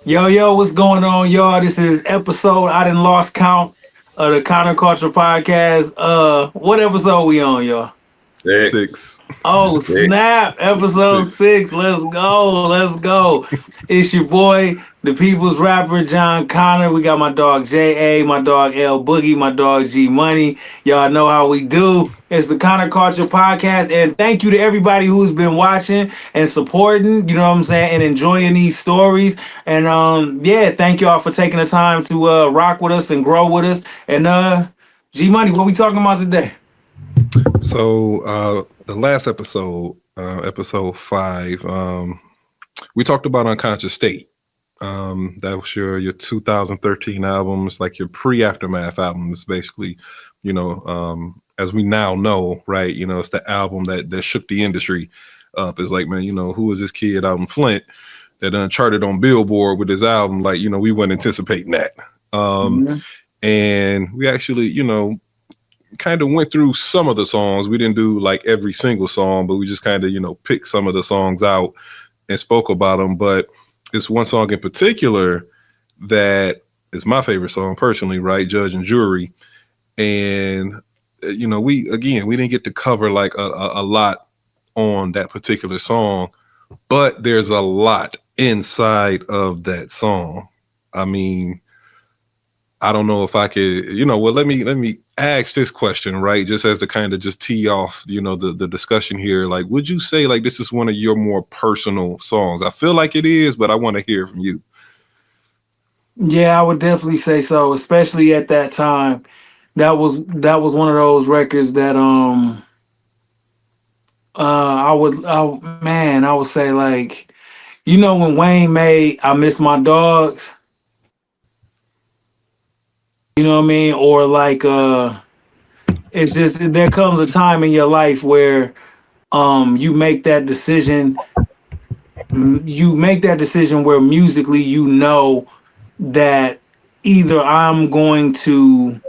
Yo, what's going on, y'all? This is episode I done lost count of the Connor Culture Podcast. What episode we on, y'all? Six. Six. Oh, Six. snap. Episode Six. 6. Let's go. Let's go. It's your boy, the people's rapper, Jon Connor. We got my dog J.A., my dog L Boogie, my dog G Money. Y'all know how we do. It's the Connor Culture Podcast. And thank you to everybody who's been watching and supporting, you know what I'm saying, and enjoying these stories. And yeah, thank y'all for taking the time to rock with us and grow with us. And G Money, what we talking about today? So the last episode, episode 5, we talked about Unconscious State. That was your 2013 album. It's like your pre-aftermath album. It's basically, as we now know, right? It's the album that shook the industry up. It's like, man, who is this kid out in Flint that charted on Billboard with his album? Like, we weren't anticipating that. Mhm. And we actually, kind of went through some of the songs. We didn't do like every single song, but we just kind of, picked some of the songs out and spoke about them. But it's one song in particular that is my favorite song personally, right? Judge and Jury. And, we didn't get to cover like a lot on that particular song, but there's a lot inside of that song. I mean, I don't know if I could, well, let me ask this question, right? Just as to kind of just tee off, the discussion here. Like, would you say like this is one of your more personal songs? I feel like it is, but I want to hear from you. Yeah, I would definitely say so, especially at that time. That was one of those records that I would say like, when Wayne made I Miss My Dogs, you know what I mean? Or like it's just there comes a time in your life where you make that decision, where musically that either I'm going to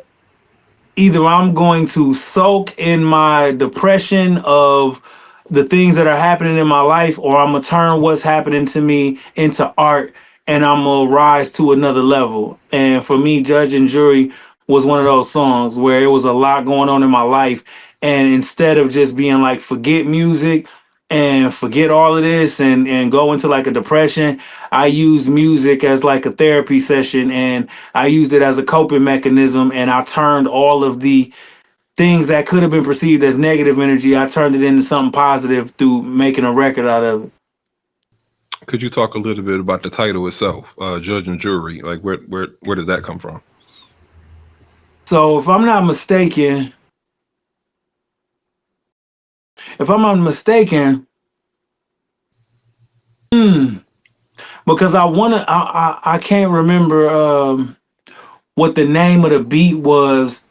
soak in my depression of the things that are happening in my life, or I'm gonna turn what's happening to me into art, and I'm gonna rise to another level. And for me, Judge and Jury was one of those songs where it was a lot going on in my life, and instead of just being like forget music and forget all of this and go into like a depression, I used music as like a therapy session, and I used it as a coping mechanism, and I turned all of the things that could have been perceived as negative energy, I turned it into something positive through making a record out of it. Could you talk a little bit about the title itself, Judge and Jury? Like, where does that come from? So if I'm not mistaken, because I can't remember what the name of the beat was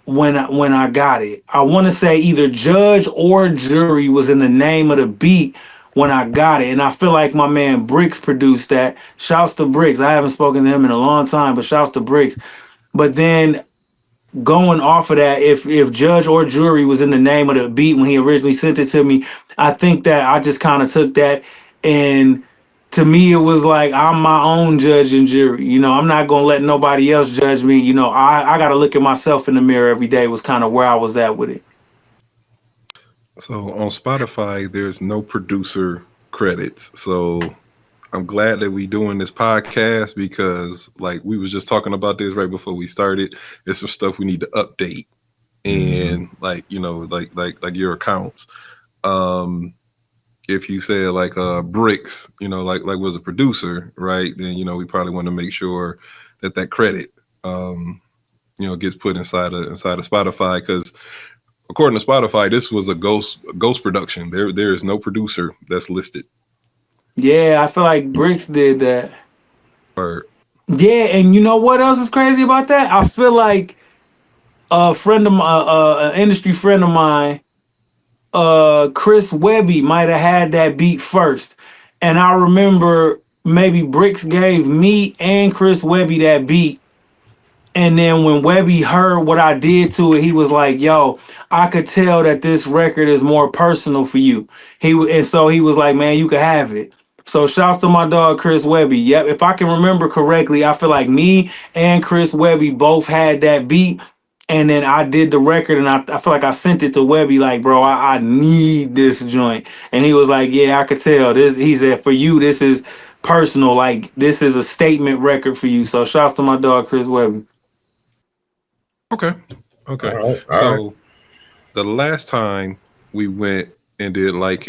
when I got it. I want to say either Judge or Jury was in the name of the beat when I got it, and I feel like my man Bricks produced that. Shouts to Bricks. I haven't spoken to him in a long time, but shouts to Bricks. But then going off of that, if Judge or Jury was in the name of the beat when he originally sent it to me, I think that I just kind of took that, and to me it was like I'm my own judge and jury. I'm not gonna let nobody else judge me. I gotta look at myself in the mirror every day was kind of where I was at with it. So on Spotify, there's no producer credits. So I'm glad that we doing this podcast because like we was just talking about this right before we started. There's some stuff we need to update and like, like your accounts. Um if you say like Bricks, like was a producer, right? Then we probably want to make sure that credit gets put inside of Spotify because according to Spotify, this was a ghost production. There is no producer that's listed. Yeah, I feel like Bricks did that. Or Yeah, and you know what else is crazy about that? I feel like a friend of my, an industry friend of mine, Chris Webby might have had that beat first. And I remember maybe Bricks gave me and Chris Webby that beat. And then when Webby heard what I did to it, he was like, "Yo, I could tell that this record is more personal for you." And so he was like, "Man, you could have it." So shouts to my dog Chris Webby. Yep, if I can remember correctly, I feel like me and Chris Webby both had that beat. And then I did the record, and I feel like I sent it to Webby, like, bro, I need this joint. And he was like, yeah, I could tell. This, he said, for you, this is personal. Like, this is a statement record for you. So shouts to my dog Chris Webby. Okay. All Okay. right. All right. So the last time we went and did like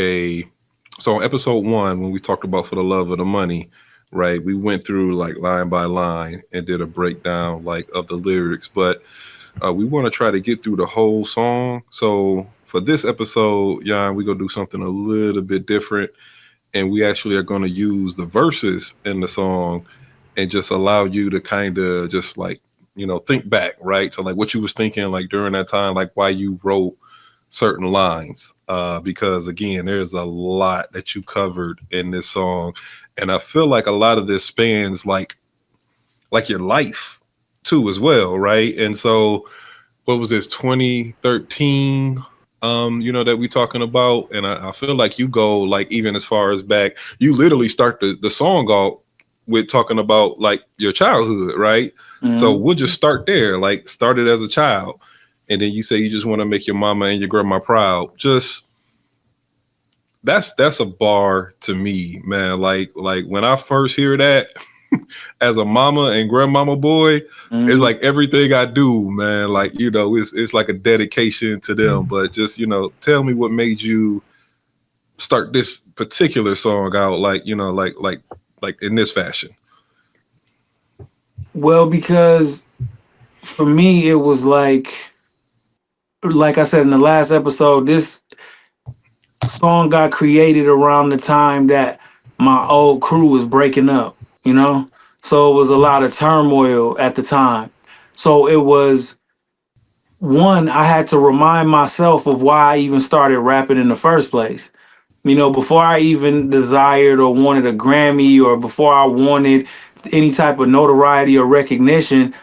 so on episode 1 when we talked about For the Love of the Money, right, we went through like line by line and did a breakdown like of the lyrics, but we want to try to get through the whole song. So for this episode, Jan, we're gonna do something a little bit different, and we actually are going to use the verses in the song and just allow you to kind of just like, think back, right? So like what you was thinking like during that time, like why you wrote certain lines, because again, there's a lot that you covered in this song, and I feel like a lot of this spans like your life too as well, right? And so what was this, 2013, that we talking about, and I feel like you go like even as far as back, you literally start the song out with talking about like your childhood, right? So Mhm. we'll just start there, like started as a child, and then you say you just want to make your mama and your grandma proud. Just that's a bar to me, man. Like when I first hear that as a mama and grandmama boy, it's Mhm. like everything I do, man. Like, it's like a dedication to them. But just, tell me what made you start this particular song out like, like in this fashion. Well, because for me, it was like I said in the last episode, this song got created around the time that my old crew was breaking up, you know? So it was a lot of turmoil at the time. So it was one, I had to remind myself of why I even started rapping in the first place. Before I even desired or wanted a Grammy or before I wanted any type of notoriety or recognition,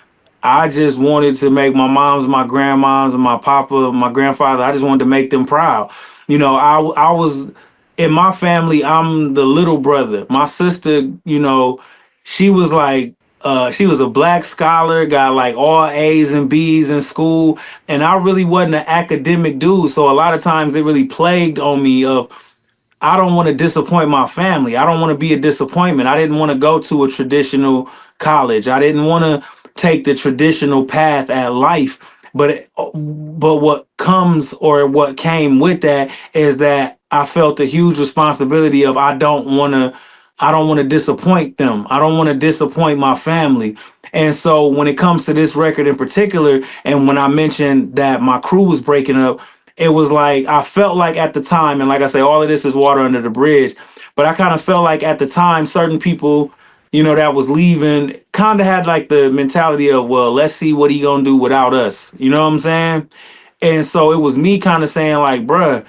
I just wanted to make my moms, my grandmoms, and my papa, my grandfather. I just wanted to make them proud. I was in my family. I'm the little brother. My sister, she was like, she was a black scholar, got like all A's and B's in school, and I really wasn't an academic dude. So a lot of times it really plagued on me of I don't want to disappoint my family. I don't want to be a disappointment. I didn't want to go to a traditional college. I didn't want to take the traditional path at life. But what comes or what came with that is that I felt a huge responsibility of I don't want to disappoint them. I don't want to disappoint my family. And so when it comes to this record in particular, and when I mentioned that my crew was breaking up, it was like I felt like at the time, and like I say, all of this is water under the bridge, but I kind of felt like at the time certain people, that was leaving kind of had like the mentality of, well, let's see what he gonna do without us. You know what I'm saying? And so it was me kind of saying like, bruh,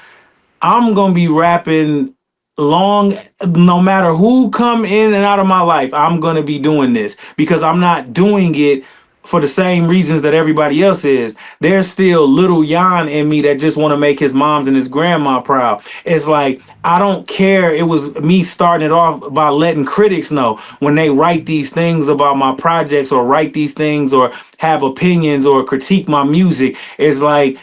I'm gonna be rapping long, no matter who come in and out of my life. I'm gonna be doing this because I'm not doing it for the same reasons that everybody else is. There's still little Jan in me that just want to make his moms and his grandma proud. It's like I don't care. It was me starting it off by letting critics know when they write these things about my projects or write these things or have opinions or critique my music. It's like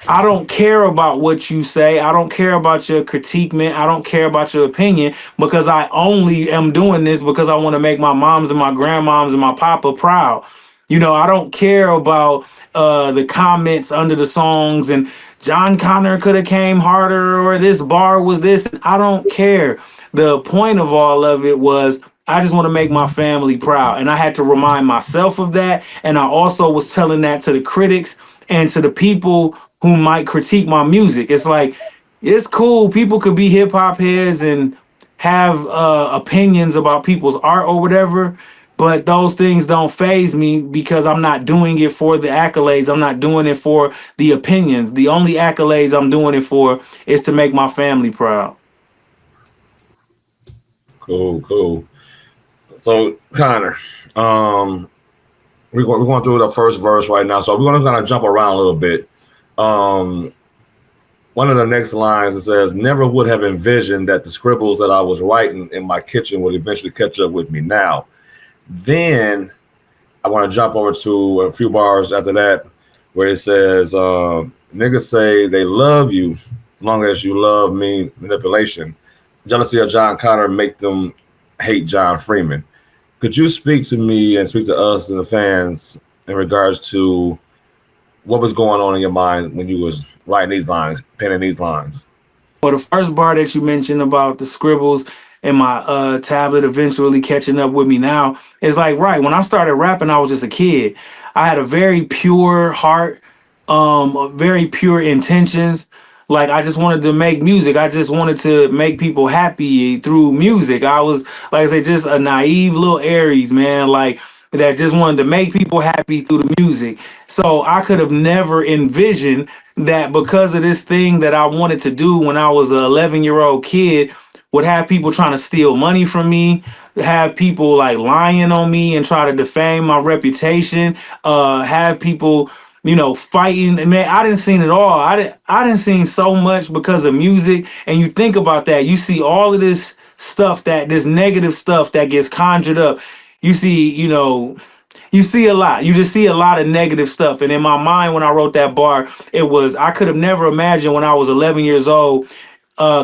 I don't care about what you say. I don't care about your critique, man. I don't care about your opinion because I only am doing this because I want to make my moms and my grandmoms and my papa proud. I don't care about the comments under the songs and Jon Connor could have came harder or this bar was this. I don't care. The point of all of it was I just want to make my family proud. And I had to remind myself of that. And I also was telling that to the critics and to the people who might critique my music. It's like, it's cool. People could be hip hop heads and have opinions about people's art or whatever. But those things don't phase me because I'm not doing it for the accolades. I'm not doing it for the opinions. The only accolades I'm doing it for is to make my family proud. Cool. Cool. So Connor, um, we're going through the first verse right now. So we're going to kind of jump around a little bit. Um, one of the next lines, it says, "Never would have envisioned that the scribbles that I was writing in my kitchen would eventually catch up with me now." Then I want to jump over to a few bars after that where it says, "Niggas say they love you long as you love me, manipulation. Jealousy of Jon Connor make them hate John Freeman." Could you speak to me and speak to us and the fans in regards to what was going on in your mind when you was writing these lines, penning these lines? Well, the first bar that you mentioned about the scribbles and my tablet eventually catching up with me now is like, right, when I started rapping, I was just a kid. I had a very pure heart, very pure intentions. Like I just wanted to make music. I just wanted to make people happy through music. I was, like I say, just a naive little Aries, man. Like that just wanted to make people happy through the music. So I could have never envisioned that because of this thing that I wanted to do when I was an 11-year-old kid would have people trying to steal money from me, have people like lying on me and try to defame my reputation, have people, fighting. And man, I didn't seen it all. I didn't seen so much because of music. And you think about that, you see all of this stuff, that this negative stuff that gets conjured up. You see, you see a lot. You just see a lot of negative stuff. And in my mind, when I wrote that bar, it was, I could have never imagined when I was 11 years old,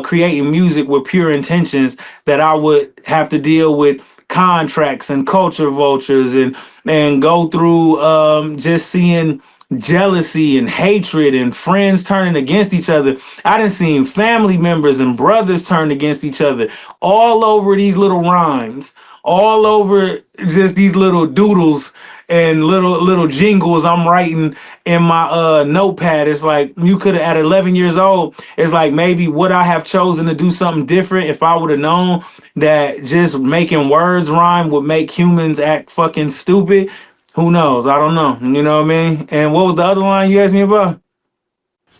creating music with pure intentions, that I would have to deal with contracts and culture vultures and go through just seeing jealousy and hatred and friends turning against each other. I done seen family members and brothers turn against each other all over these little rhymes, all over just these little doodles and little jingles I'm writing in my notepad. It's like you could have, at 11 years old, it's like maybe would I have chosen to do something different if I would have known that just making words rhyme would make humans act fucking stupid? Who knows? I don't know. You know what I mean? And what was the other line you asked me about?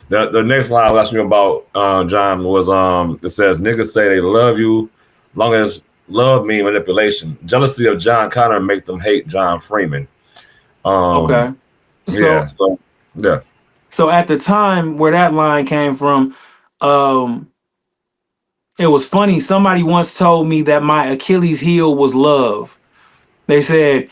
The next line I was asking you about, John, was it says, "Niggas say they love you long as love me, manipulation. Jealousy of Jon Connor make them hate John Freeman." Okay. Yeah. So yeah. So at the time where that line came from, um, it was funny. Somebody once told me that my Achilles heel was love. They said,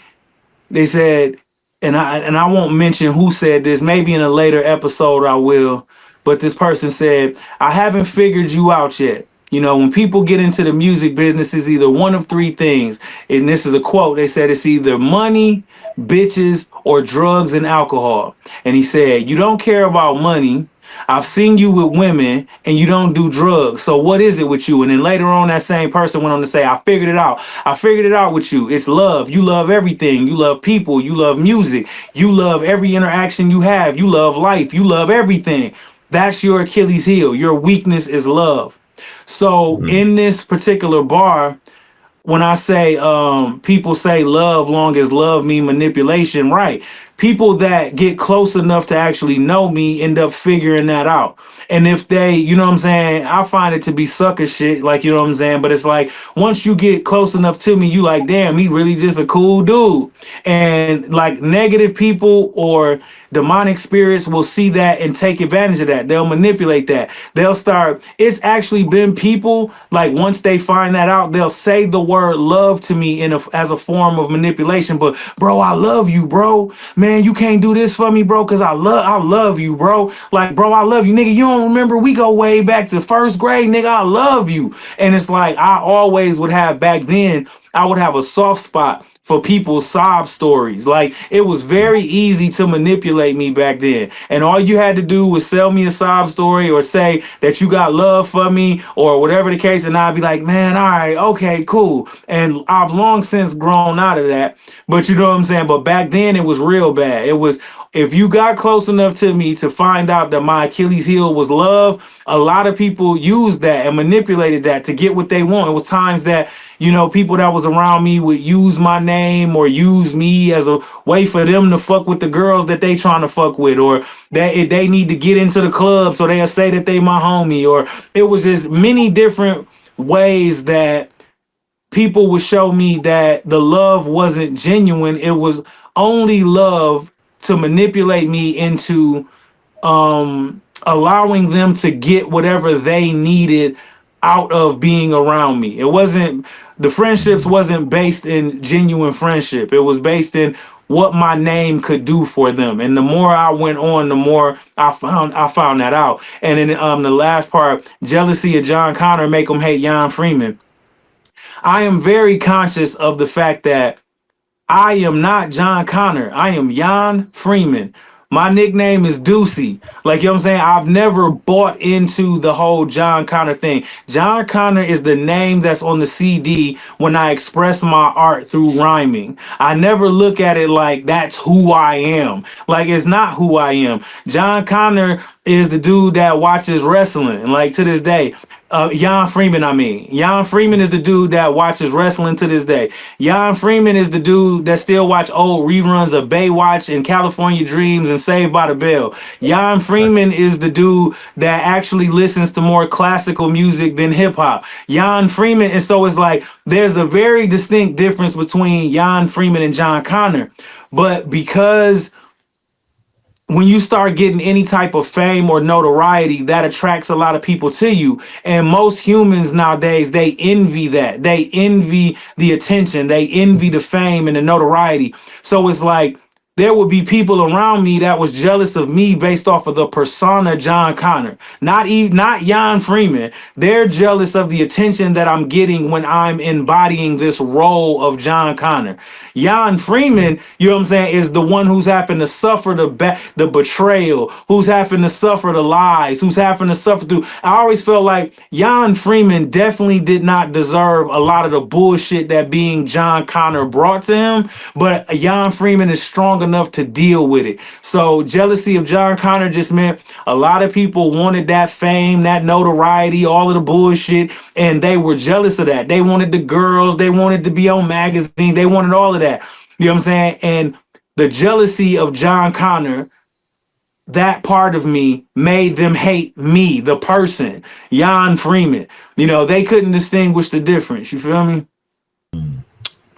they said, and I won't mention who said this. Maybe in a later episode I will. But this person said, "I haven't figured you out yet. When people get into the music business, it's either one of three things." And this is a quote. They said it's either money, bitches, or drugs and alcohol. And he said, "You don't care about money. I've seen you with women and you don't do drugs. So what is it with you?" And then later on, that same person went on to say, "I figured it out. I figured it out with you. It's love. You love everything. You love people. You love music. You love every interaction you have. You love life. You love everything. That's your Achilles heel. Your weakness is love." So in this particular bar, when I say people say love long as love mean manipulation, right? People that get close enough to actually know me end up figuring that out. And if they, what I'm saying, I find it to be sucker shit, like, what I'm saying? But it's like, once you get close enough to me, you like, damn, he really just a cool dude. And like negative people or demonic spirits will see that and take advantage of that. They'll manipulate that. They'll start, it's actually been people, like once they find that out, they'll say the word love to me as a form of manipulation. But bro, I love you, bro. Man, you can't do this for me, bro, because I love you, bro. Like, bro, I love you. Nigga, you don't remember? We go way back to first grade, nigga. I love you. And it's like, I always would have back then, I would have a soft spot for people's sob stories. Like, it was very easy to manipulate me back then. And all you had to do was sell me a sob story or say that you got love for me or whatever the case. And I'd be like, man, all right, okay, cool. And I've long since grown out of that. But you know what I'm saying? But back then it was real bad. It was, if you got close enough to me to find out that my Achilles heel was love, a lot of people used that and manipulated that to get what they want. It was times that, people that was around me would use my name or use me as a way for them to fuck with the girls that they trying to fuck with, or that if they need to get into the club, so they'll say that they my homie, or it was just many different ways that people would show me that the love wasn't genuine. It was only love to manipulate me into allowing them to get whatever they needed out of being around me. It wasn't, the friendships wasn't based in genuine friendship. It was based in what my name could do for them. And the more I went on, the more I found that out. And then the last part, jealousy of Jon Connor make them hate Jan Freeman. I am very conscious of the fact that I am not Jon Connor. I am Jan Freeman. My nickname is Deucey. Like, you know what I'm saying? I've never bought into the whole Jon Connor thing. Jon Connor is the name that's on the CD when I express my art through rhyming. I never look at it like that's who I am. Like, it's not who I am. Jon Connor is the dude that watches wrestling, like, to this day. Jan Freeman, I mean. Jan Freeman is the dude that watches wrestling to this day. Jan Freeman is the dude that still watch old reruns of Baywatch and California Dreams and Saved by the Bell. Jan Freeman is the dude that actually listens to more classical music than hip hop. Jan Freeman, and so it's like there's a very distinct difference between Jan Freeman and Jon Connor. But because when you start getting any type of fame or notoriety, that attracts a lot of people to you. And most humans nowadays, they envy that. They envy the attention. They envy the fame and the notoriety. So it's like there would be people around me that was jealous of me based off of the persona Jon Connor, not Jan Freeman. They're jealous of the attention that I'm getting when I'm embodying this role of Jon Connor. Jan Freeman, you know what I'm saying, is the one who's having to suffer the betrayal, who's having to suffer the lies, who's having to suffer through. I always felt like Jan Freeman definitely did not deserve a lot of the bullshit that being Jon Connor brought to him, but Jan Freeman is strong enough to deal with it. So jealousy of Jon Connor just meant a lot of people wanted that fame, that notoriety, all of the bullshit, and they were jealous of that. They wanted the girls, they wanted to be on magazines, they wanted all of that. You know what I'm saying? And the jealousy of Jon Connor, that part of me made them hate me, the person, Jan Freeman. You know, they couldn't distinguish the difference. You feel me?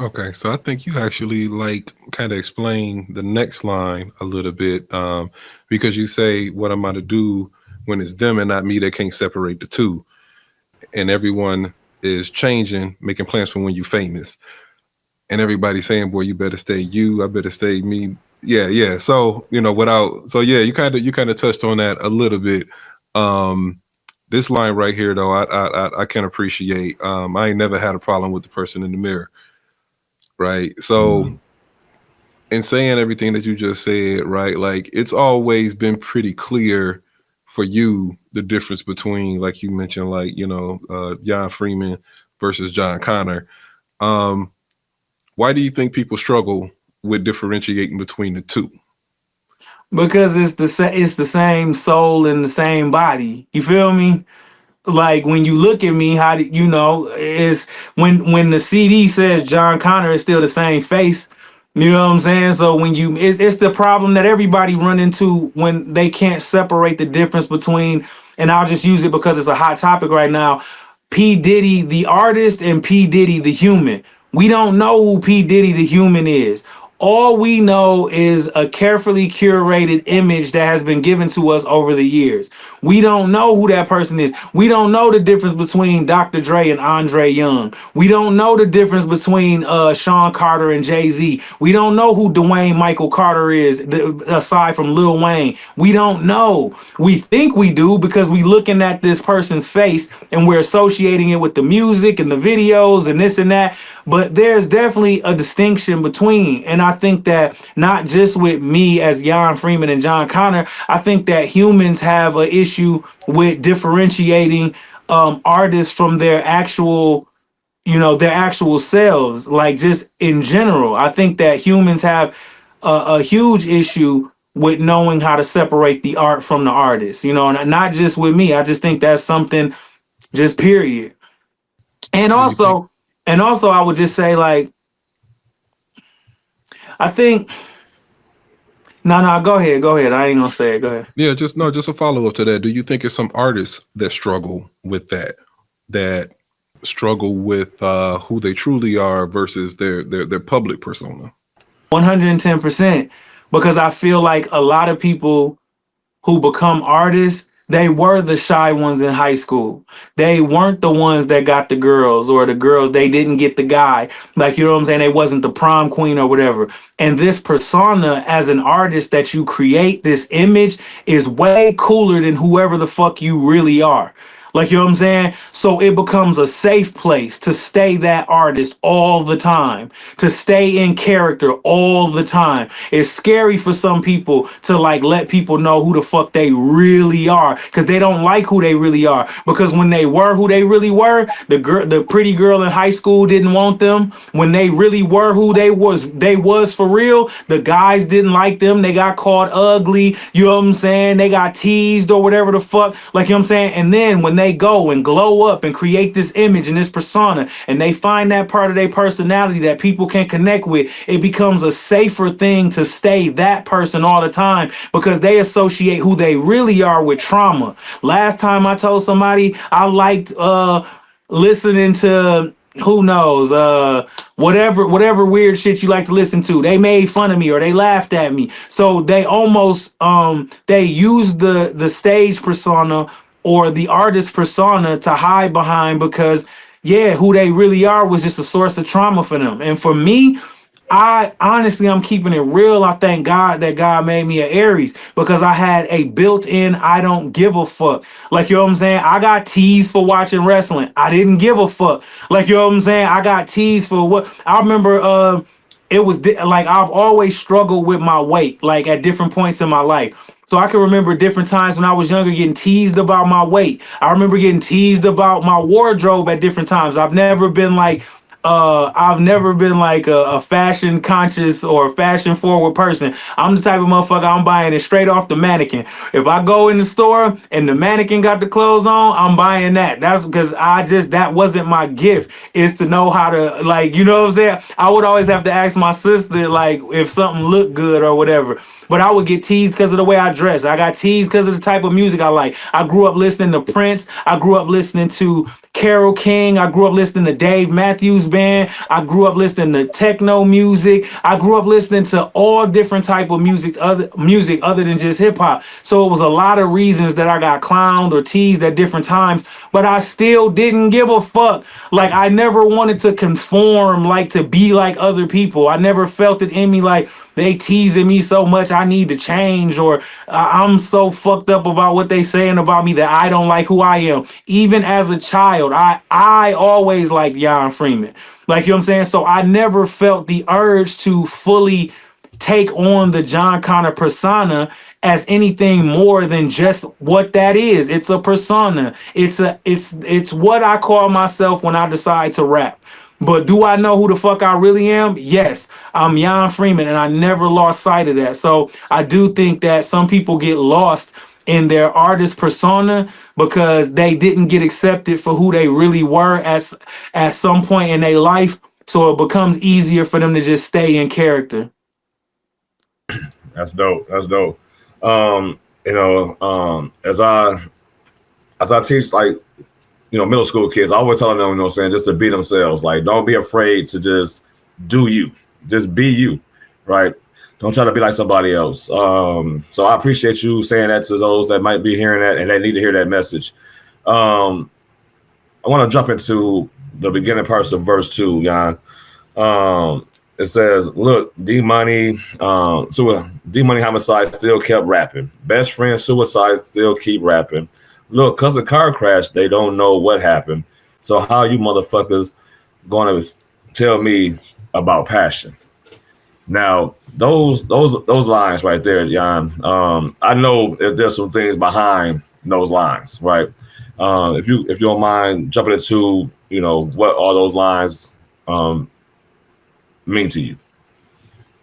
Okay, so I think you actually like kind of explain the next line a little bit, because you say, "What am I to do when it's them and not me? They can't separate the two, and everyone is changing, making plans for when you famous, and everybody's saying, boy, you better stay you, I better stay me." Yeah, yeah. So you kind of touched on that a little bit. This line right here, though, I can appreciate. I ain't never had a problem with the person in the mirror. Right. So in saying everything that you just said, right, like it's always been pretty clear for you the difference between, like you mentioned, like, Jan Freeman versus Jon Connor. Why do you think people struggle with differentiating between the two? Because it's the same soul and the same body. You feel me? Like when you look at me, how do you know is when the CD says Jon Connor, it's still the same face. You know what I'm saying? So when it's the problem that everybody run into when they can't separate the difference between, and I'll just use it because it's a hot topic right now, P. Diddy the artist and P. Diddy the human. We don't know who P. Diddy the human is. All we know is a carefully curated image that has been given to us over the years. We don't know who that person is. We don't know the difference between Dr. Dre and Andre Young. We don't know the difference between Sean Carter and Jay-Z. We don't know who Dwayne Michael Carter is, aside from Lil Wayne. We don't know. We think we do because we looking at this person's face and we're associating it with the music and the videos and this and that. But there's definitely a distinction between, and I think that not just with me as Jan Freeman and Jon Connor, I think that humans have an issue with differentiating artists from their actual, their actual selves. Like just in general, I think that humans have a huge issue with knowing how to separate the art from the artist. And not just with me. I just think that's something, just period. And Do you think? also, I would just say, like, I think. No, go ahead. I ain't gonna say it. Go ahead. Yeah, just a follow up to that. Do you think it's some artists that struggle with that struggle with who they truly are versus their public persona? 110%. Because I feel like a lot of people who become artists, they were the shy ones in high school. They weren't the ones that got the girls, or the girls, they didn't get the guy. Like, you know what I'm saying? They wasn't the prom queen or whatever. And this persona as an artist that you create, this image, is way cooler than whoever the fuck you really are. Like, you know what I'm saying? So it becomes a safe place to stay that artist all the time, to stay in character all the time. It's scary for some people to like let people know who the fuck they really are, because they don't like who they really are. Because when they were who they really were, the pretty girl in high school didn't want them. When they really were who they was for real, the guys didn't like them. They got called ugly. You know what I'm saying? They got teased or whatever the fuck. Like, you know what I'm saying? And then when they go and glow up and create this image and this persona, and they find that part of their personality that people can connect with, it becomes a safer thing to stay that person all the time, because they associate who they really are with trauma. Last time I told somebody I liked listening to, who knows, whatever weird shit you like to listen to, they made fun of me or they laughed at me. So they almost they used the stage persona or the artist persona to hide behind, because yeah, who they really are was just a source of trauma for them. And for me, I honestly, I'm keeping it real. I thank God that God made me an Aries, because I had a built-in I don't give a fuck. Like, you know what I'm saying? I got teased for watching wrestling. I didn't give a fuck. Like, you know what I'm saying? I got teased for what? I remember it was like I've always struggled with my weight, like at different points in my life. So I can remember different times when I was younger getting teased about my weight. I remember getting teased about my wardrobe at different times. I've never been like a fashion conscious or fashion forward person. I'm the type of motherfucker, I'm buying it straight off the mannequin. If I go in the store and the mannequin got the clothes on, I'm buying that. That's because that wasn't my gift, is to know how to, like, you know what I'm saying? I would always have to ask my sister, like, if something looked good or whatever. But I would get teased because of the way I dress. I got teased because of the type of music I like. I grew up listening to Prince. I grew up listening to Carole King. I grew up listening to Dave Matthews Band. I grew up listening to techno music. I grew up listening to all different type of music other than just hip hop. So it was a lot of reasons that I got clowned or teased at different times, but I still didn't give a fuck. Like, I never wanted to conform, like to be like other people. I never felt it in me like they teasing me so much I need to change, or I'm so fucked up about what they saying about me that I don't like who I am. Even as a child, I always liked Jan Freeman. Like, you know what I'm saying? So I never felt the urge to fully take on the Jon Connor persona as anything more than just what that is. It's a persona. It's what I call myself when I decide to rap. But do I know who the fuck I really am? Yes, I'm Jan Freeman, and I never lost sight of that. So I do think that some people get lost in their artist persona because they didn't get accepted for who they really were at some point in their life. So it becomes easier for them to just stay in character. That's dope. That's dope. As I teach, like, middle school kids, I always tell them, saying, just to be themselves. Like, don't be afraid to just do you. Just be you, right? Don't try to be like somebody else. So I appreciate you saying that to those that might be hearing that and they need to hear that message. I want to jump into the beginning parts of verse 2, Jan. It says, look, D-Money Homicide still kept rapping. Best friend Suicide still keep rapping. Look, cause of car crash, they don't know what happened. So how you motherfuckers gonna tell me about passion? Now, those lines right there, Jan. I know if there's some things behind those lines, right? If you don't mind jumping into, what all those lines mean to you.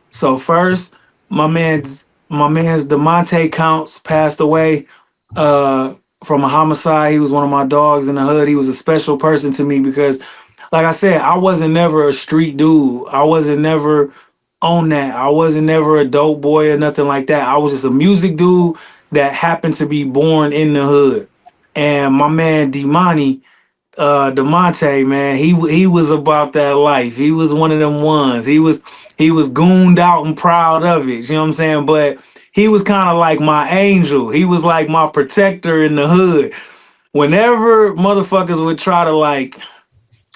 So first, my man's Demonte Counts passed away from a homicide. He was one of my dogs in the hood. He was a special person to me because, like I said, I wasn't never a street dude. I wasn't never on that. I wasn't never a dope boy or nothing like that. I was just a music dude that happened to be born in the hood. And my man Demonte, man, he was about that life. He was one of them ones. He was gooned out and proud of it. You know what I'm saying? But he was kind of like my angel. He was like my protector in the hood. Whenever motherfuckers would try to like,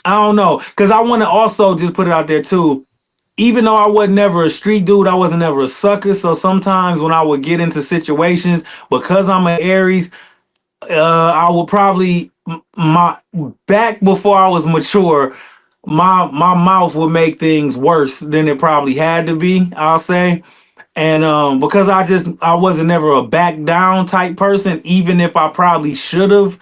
I don't know, because I want to also just put it out there too. Even though I wasn't never a street dude, I wasn't never a sucker. So sometimes when I would get into situations, because I'm an Aries, I would probably my back before I was mature, my mouth would make things worse than it probably had to be, I'll say. And because I wasn't never a back down type person, even if I probably should have.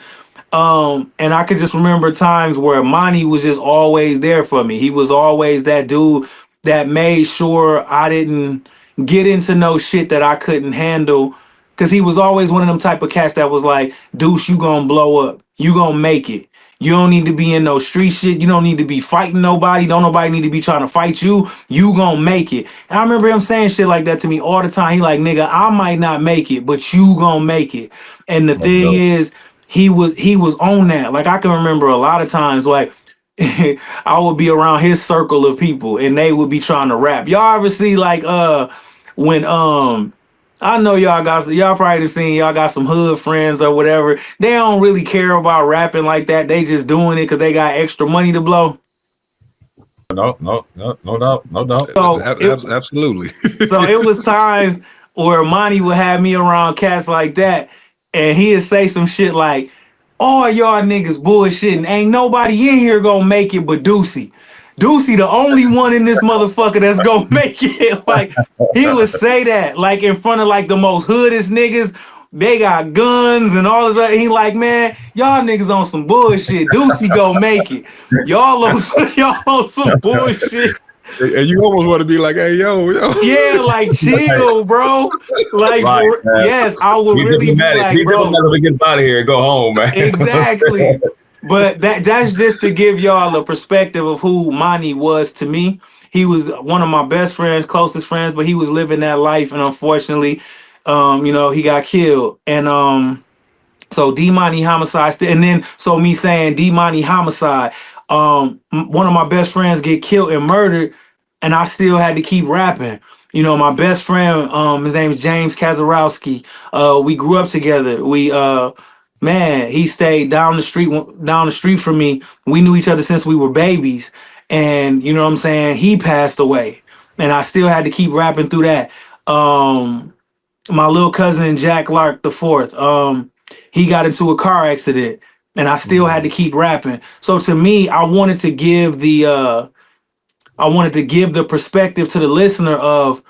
And I could just remember times where Monty was just always there for me. He was always that dude that made sure I didn't get into no shit that I couldn't handle. Cause he was always one of them type of cats that was like, Deuce, you gonna blow up. You gonna make it. You don't need to be in no street shit. You don't need to be fighting nobody. Don't nobody need to be trying to fight you. You gonna make it. And I remember him saying shit like that to me all the time. He like, nigga, I might not make it, but you gonna make it. And the No thing joke. is, he was on that. Like I can remember a lot of times, like I would be around his circle of people and they would be trying to rap. Y'all ever see like when I know y'all probably seen y'all got some hood friends or whatever. They don't really care about rapping like that. They just doing it because they got extra money to blow. No doubt, no doubt. So Absolutely. so it was times where Monty would have me around cats like that, and he'd say some shit like, "All y'all niggas bullshitting. Ain't nobody in here gonna make it but Deucey. Deucey the only one in this motherfucker that's gonna make it." Like he would say that like in front of like the most hoodest niggas. They got guns and all this other. He like, man, y'all niggas on some bullshit. Deucey gonna make it. Y'all on y'all on some bullshit. And you almost want to be like, hey, yo. Yeah, like chill, bro. Like, Right, man. yes, I would Be really be diplomatic. like, Be bro, diplomatic to get out of here and go home, man. exactly. But that's just to give y'all a perspective of who Monty was to me. He was one of my best friends, closest friends, but he was living that life, and unfortunately, he got killed. And so D Money homicide, and then so me saying D Money homicide. One of my best friends get killed and murdered, and I still had to keep rapping. My best friend, his name is James Kazarowski. We grew up together. Man, he stayed down the street from me. We knew each other since we were babies, and you know what I'm saying. He passed away, and I still had to keep rapping through that. My little cousin Jack Lark the fourth. He got into a car accident, and I still had to keep rapping. So to me, I wanted to give the perspective to the listener of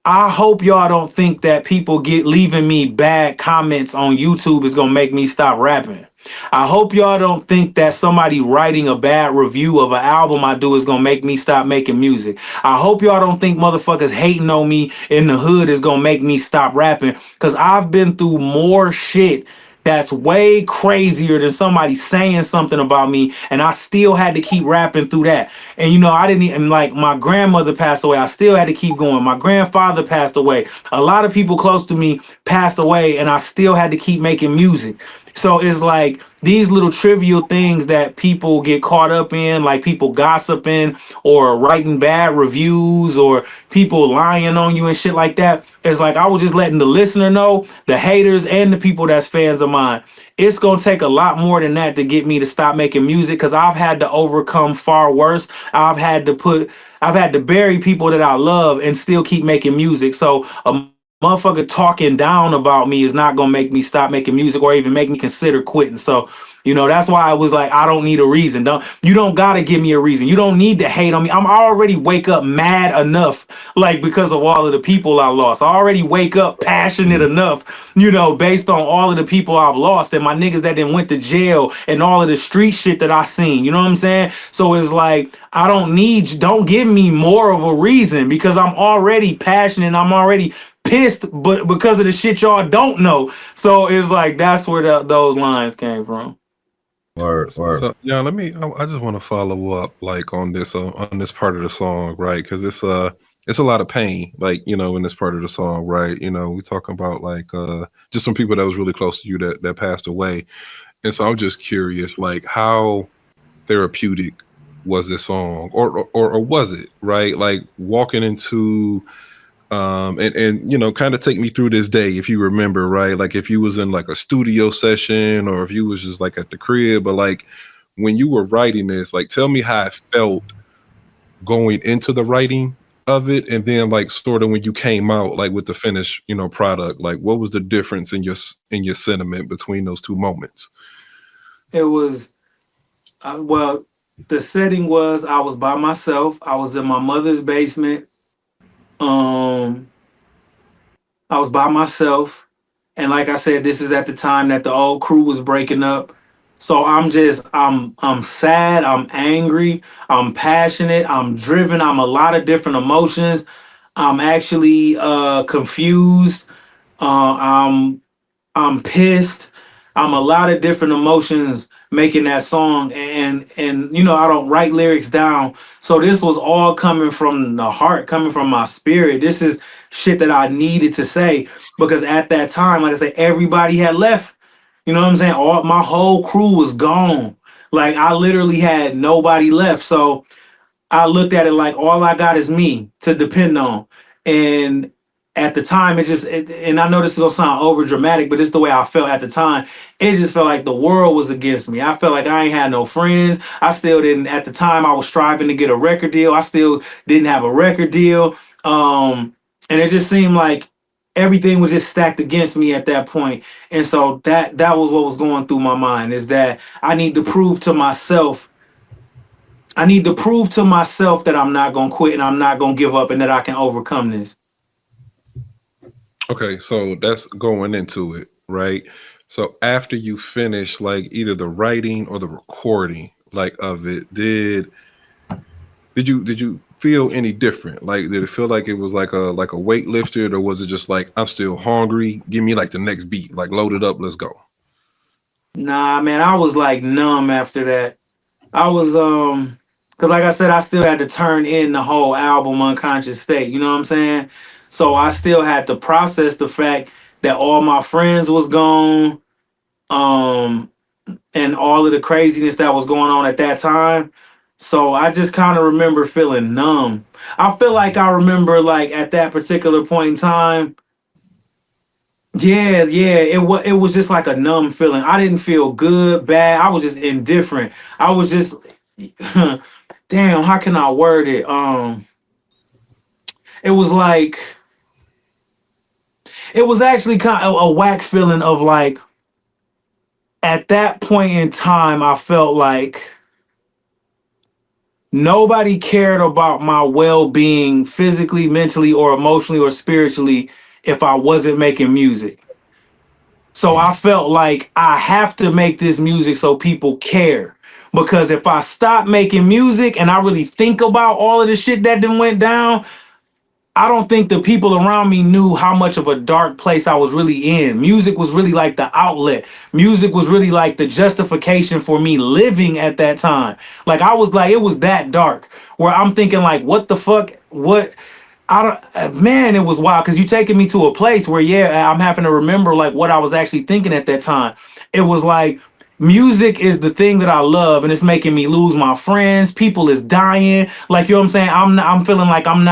I hope y'all don't think that people leaving me bad comments on YouTube is gonna make me stop rapping. I hope y'all don't think that somebody writing a bad review of an album I do is gonna make me stop making music. I hope y'all don't think motherfuckers hating on me in the hood is gonna make me stop rapping. Cause I've been through more shit that's way crazier than somebody saying something about me, and I still had to keep rapping through that. And I didn't even like my grandmother passed away. I still had to keep going. My grandfather passed away. A lot of people close to me passed away, and I still had to keep making music. So it's like these little trivial things that people get caught up in, like people gossiping or writing bad reviews or people lying on you and shit like that. It's like I was just letting the listener know, the haters and the people that's fans of mine. It's gonna take a lot more than that to get me to stop making music because I've had to overcome far worse. I've had to bury people that I love and still keep making music. So a motherfucker talking down about me is not gonna make me stop making music or even make me consider quitting. So, that's why I was like, I don't need a reason. You don't gotta give me a reason. You don't need to hate on me. I'm already wake up mad enough, like because of all of the people I lost. I already wake up passionate enough, based on all of the people I've lost and my niggas that then went to jail and all of the street shit that I seen. You know what I'm saying? So it's like don't give me more of a reason because I'm already passionate. And I'm already pissed, but because of the shit y'all don't know. So it's like that's where those lines came from. Word. So yeah, I just want to follow up like on this part of the song, right? Because it's a lot of pain, like in this part of the song, right? We talking about like just some people that was really close to you that passed away, and so I'm just curious, like how therapeutic was this song, or was it, right? Like walking into And you know, kind of take me through this day if you remember, right? Like if you was in like a studio session or if you was just like at the crib, but like when you were writing this, like tell me how it felt going into the writing of it, and then like sort of when you came out like with the finished, you know, product. Like what was the difference in your sentiment between those two moments? It was well, the setting was I was by myself. I was in my mother's basement. Um, I was by myself, and like I said, this is at the time that the old crew was breaking up. So I'm sad, I'm angry, I'm passionate, I'm driven, I'm a lot of different emotions. I'm actually confused. I'm pissed. I'm a lot of different emotions making that song, and you know I don't write lyrics down, so this was all coming from the heart, coming from my spirit. This is shit that I needed to say because at that time, like I said, everybody had left. You know what I'm saying? All my whole crew was gone. Like I literally had nobody left. So I looked at it like all I got is me to depend on. And at the time, and I know this is gonna sound over dramatic, but it's the way I felt at the time. It just felt like the world was against me. I felt like I ain't had no friends. I still didn't, at the time, I was striving to get a record deal. I still didn't have a record deal. And it just seemed like everything was just stacked against me at that point. And so that was what was going through my mind is that I need to prove to myself that I'm not gonna quit and I'm not gonna give up and that I can overcome this. Okay, so that's going into it, right? So after you finish like either the writing or the recording like of it, did you feel any different? Like did it feel like it was like a weight lifted, or was it just like I'm still hungry, give me like the next beat, like load it up, let's go? Nah, man, I was like numb after that. I was because like I said, I still had to turn in the whole album Unconscious State. You know what I'm saying? So I still had to process the fact that all my friends was gone. Um, and all of the craziness that was going on at that time. So I just kind of remember feeling numb. I feel like I remember like at that particular point in time. Yeah, it was just like a numb feeling. I didn't feel good, bad. I was just indifferent. I was just damn, how can I word it? It was like it was actually kind of a whack feeling of like at that point in time I felt like nobody cared about my well-being physically, mentally, or emotionally or spiritually if I wasn't making music. So I felt like I have to make this music so people care. Because if I stop making music and I really think about all of the shit that then went down, I don't think the people around me knew how much of a dark place I was really in. Music was really like the outlet. Music was really like the justification for me living at that time. Like I was like, it was that dark where I'm thinking like, what the fuck? What? I don't, man, it was wild because you taking me to a place where, yeah, I'm having to remember like what I was actually thinking at that time. It was like, music is the thing that I love and it's making me lose my friends. People is dying. Like, you know what I'm saying? I'm feeling like I'm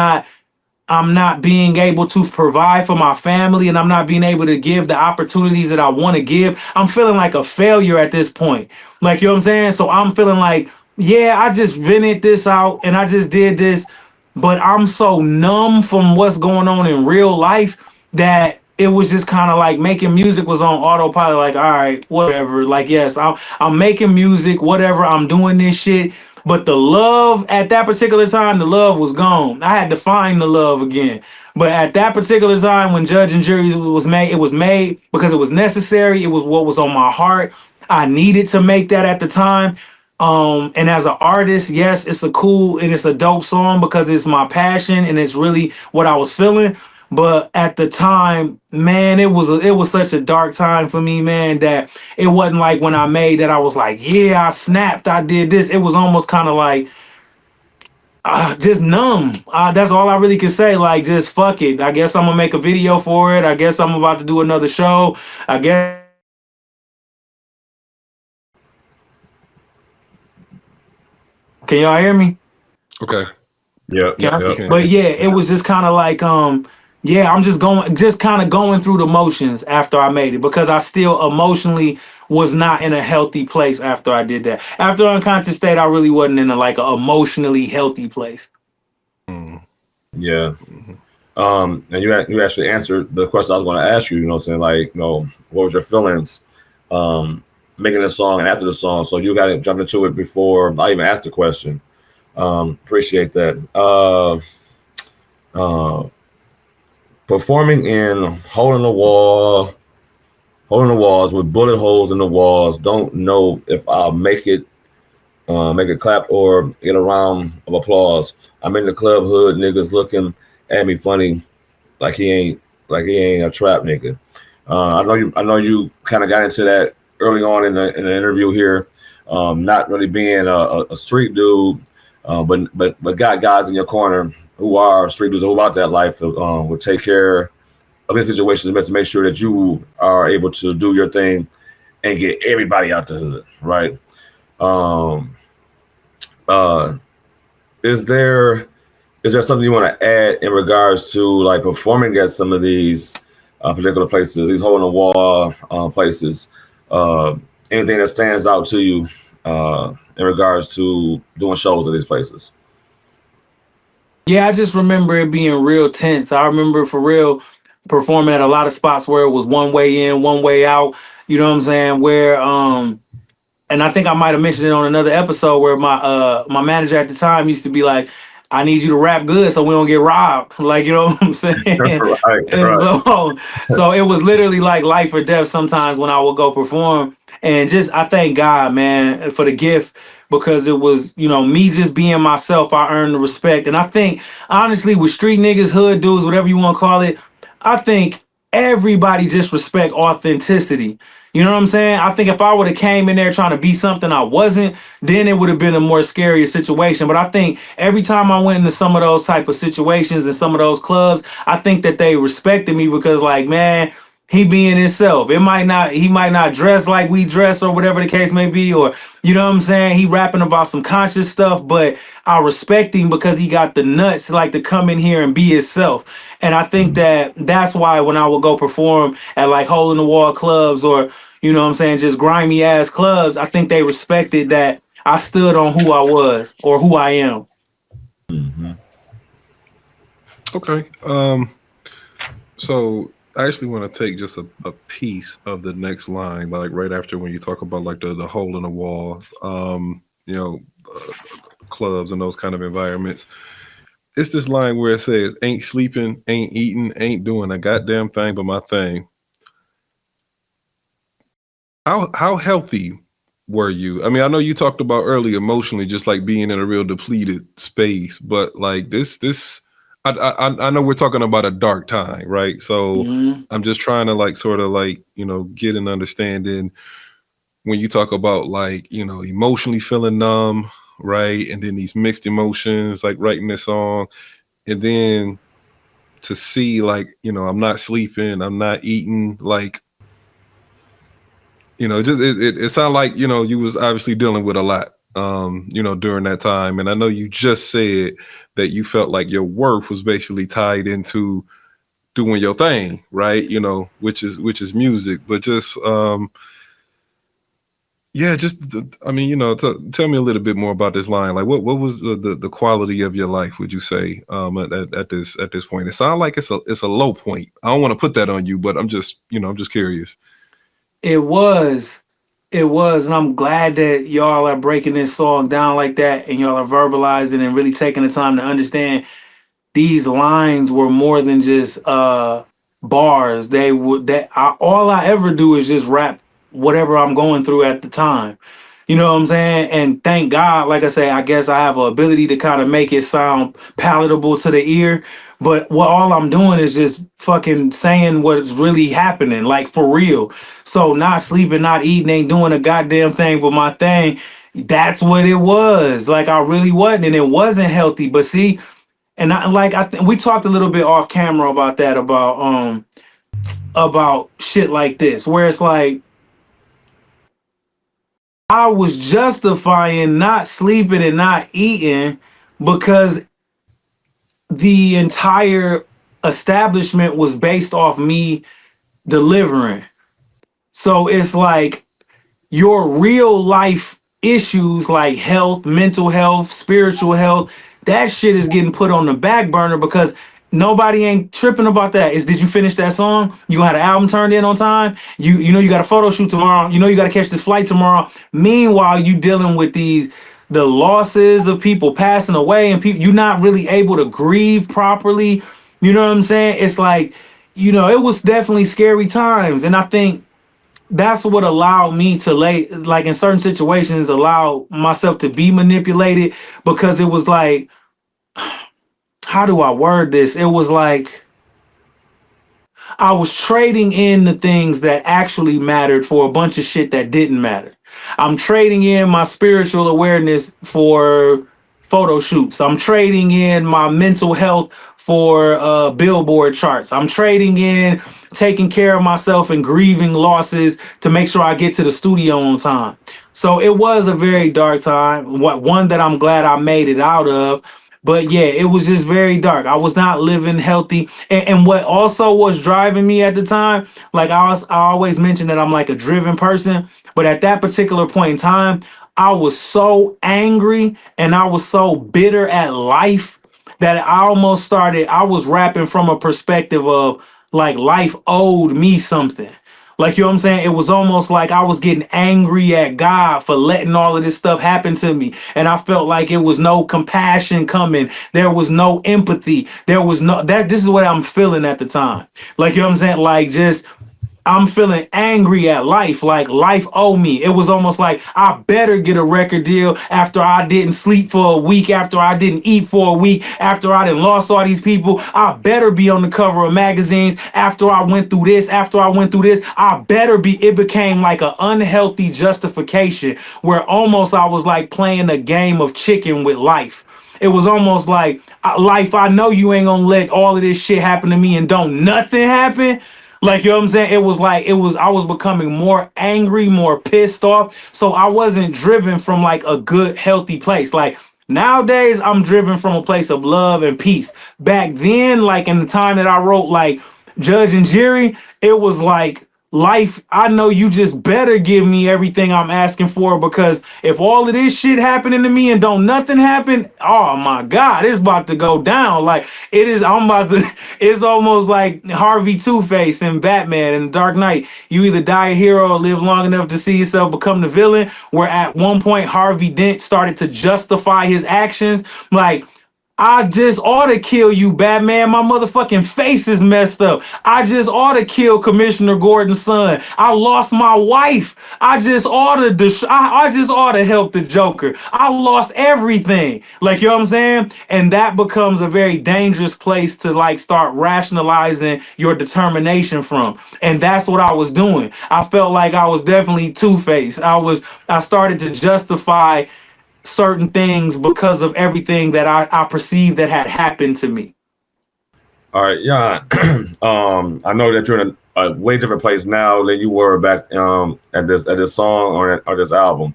not being able to provide for my family and I'm not being able to give the opportunities that I want to give. I'm feeling like a failure at this point. Like, you know what I'm saying? So I'm feeling like, yeah, I just vented this out and I just did this, but I'm so numb from what's going on in real life that it was just kind of like making music was on autopilot. Like, all right, whatever. Like, yes, I'm making music, whatever. I'm doing this shit. But the love at that particular time, the love was gone. I had to find the love again. But at that particular time, when Judge and Jury was made, it was made because it was necessary. It was what was on my heart. I needed to make that at the time. And as an artist, yes, it's a cool and it's a dope song because it's my passion and it's really what I was feeling. But at the time, man, it was such a dark time for me, man, that it wasn't like when I made that I was like, yeah, I snapped, I did this. It was almost kind of like just numb. That's all I really can say. Like, just fuck it. I guess I'm gonna make a video for it. I guess I'm about to do another show. I guess. Can y'all hear me? Okay. Yeah, Can yeah, I? yeah. Okay. But yeah, it was just kind of like Yeah, I'm just kind of going through the motions after I made it because I still emotionally was not in a healthy place after I did that. After unconscious state, I really wasn't in a like a emotionally healthy place. Mm. Yeah. Mhm. And you actually answered the question I was going to ask you. You know, what I'm saying, like, you know, what was your feelings um, making the song and after the song? So you got to jump into it before I even asked the question. Appreciate that. Uh, Performing in Hole in the Wall, Hole in the Walls with bullet holes in the walls. Don't know if I'll make it clap or get a round of applause. I'm in the club hood, niggas looking at me funny like he ain't a trap nigga. I know you kind of got into that early on in the interview here, not really being a street dude, but got guys in your corner who are street dudes who about that life, will take care of any situations to make sure that you are able to do your thing and get everybody out the hood, right? Um, uh, is there is there something you want to add in regards to like performing at some of these particular places, these hole in the wall places? Uh, Anything that stands out to you in regards to doing shows at these places? Yeah, I just remember it being real tense. I remember for real performing at a lot of spots where it was one way in, one way out. You know what I'm saying? Where and I think I might have mentioned it on another episode where my manager at the time used to be like, I need you to rap good so we don't get robbed. Like, you know what I'm saying? Right, And right. so it was literally like life or death sometimes when I would go perform. And just I thank God, man, for the gift because it was, you know, me just being myself, I earned the respect. And I think honestly with street niggas, hood dudes, whatever you want to call it, I think everybody just respect authenticity. You know what I'm saying? I think if I would have came in there trying to be something I wasn't, then it would have been a more scarier situation. But I think every time I went into some of those type of situations and some of those clubs, I think that they respected me because like, man, he being himself. He might not dress like we dress or whatever the case may be, or you know what I'm saying? He rapping about some conscious stuff, but I respect him because he got the nuts like to come in here and be himself. And I think that that's why when I would go perform at like hole in the wall clubs or you know what I'm saying, just grimy ass clubs, I think they respected that I stood on who I was or who I am. Mhm. Okay. So I actually want to take just a piece of the next line, like right after when you talk about like the hole in the wall, you know, clubs and those kind of environments. It's this line where it says, "Ain't sleeping, ain't eating, ain't doing a goddamn thing but my thing." How healthy were you? I mean, I know you talked about early emotionally, just like being in a real depleted space, but like this, I know we're talking about a dark time, right? So Mhm. I'm just trying to like sort of like get an understanding when you talk about like emotionally feeling numb, right? And then these mixed emotions, like writing this song, and then to see like I'm not sleeping, I'm not eating, like it sounded like you was obviously dealing with a lot during that time, and I know you just said that you felt like your worth was basically tied into doing your thing, right? Which is music, but just yeah, just I mean, tell me a little bit more about this line. Like, what was the quality of your life? Would you say at this point? It sounds like it's a low point. I don't want to put that on you, but I'm just curious. It was. It was. And I'm glad that y'all are breaking this song down like that and y'all are verbalizing and really taking the time to understand these lines were more than just bars. They would all I ever do is just rap whatever I'm going through at the time. You know what I'm saying? And thank God, like I say, I guess I have an ability to kind of make it sound palatable to the ear. But what all I'm doing is just fucking saying what's really happening, like for real. So not sleeping, not eating, ain't doing a goddamn thing but my thing. That's what it was. Like I really wasn't, and it wasn't healthy. But see, and we talked a little bit off camera about that about shit like this where it's like I was justifying not sleeping and not eating because the entire establishment was based off me delivering. So it's like your real life issues like health, mental health, spiritual health, that shit is getting put on the back burner because nobody ain't tripping about that. Is did you finish that song? You gonna have the album turned in on time? You know you got a photo shoot tomorrow. You know you got to catch this flight tomorrow. Meanwhile, you dealing with the losses of people passing away and people you're not really able to grieve properly. You know what I'm saying? It's like, it was definitely scary times. And I think that's what allowed me to like in certain situations allow myself to be manipulated because it was like, how do I word this? It was like I was trading in the things that actually mattered for a bunch of shit that didn't matter. I'm trading in my spiritual awareness for photo shoots. I'm trading in my mental health for billboard charts. I'm trading in taking care of myself and grieving losses to make sure I get to the studio on time. So it was a very dark time, one that I'm glad I made it out of. But yeah, it was just very dark. I was not living healthy. And what also was driving me at the time, like I always mention that I'm like a driven person. But at that particular point in time, I was so angry and I was so bitter at life that I was rapping from a perspective of like life owed me something. Like, you know what I'm saying? It was almost like I was getting angry at God for letting all of this stuff happen to me. And I felt like it was no compassion coming. There was no empathy. There was no that this is what I'm feeling at the time. Like, you know what I'm saying? Like just I'm feeling angry at life, like life owe me. It was almost like I better get a record deal after I didn't sleep for a week, after I didn't eat for a week, after I didn't lost all these people. I better be on the cover of magazines after I went through this, after I went through this. I better be. It became like an unhealthy justification where almost I was like playing a game of chicken with life. It was almost like life, I know you ain't gonna let all of this shit happen to me and don't nothing happen. Like, you know what I'm saying? It was like, I was becoming more angry, more pissed off. So I wasn't driven from like a good, healthy place. Like nowadays, I'm driven from a place of love and peace. Back then, like in the time that I wrote like Judge and Jury, it was like, life, I know you just better give me everything I'm asking for because if all of this shit happening to me and don't nothing happen, oh my God, it's about to go down. Like it is, I'm about to, it's almost like Harvey Two-Face and Batman and Dark Knight. You either die a hero or live long enough to see yourself become the villain, where at one point Harvey Dent started to justify his actions. Like, I just ought to kill you, Batman. My motherfucking face is messed up. I just ought to kill Commissioner Gordon's son. I lost my wife. I just ought to I just ought to help the Joker. I lost everything. Like, you know what I'm saying? And that becomes a very dangerous place to like start rationalizing your determination from. And that's what I was doing. I felt like I was definitely Two-Faced. I started to justify certain things because of everything that I perceived that had happened to me. All right, yeah. I know that you're in a way different place now than you were back at this song or this album.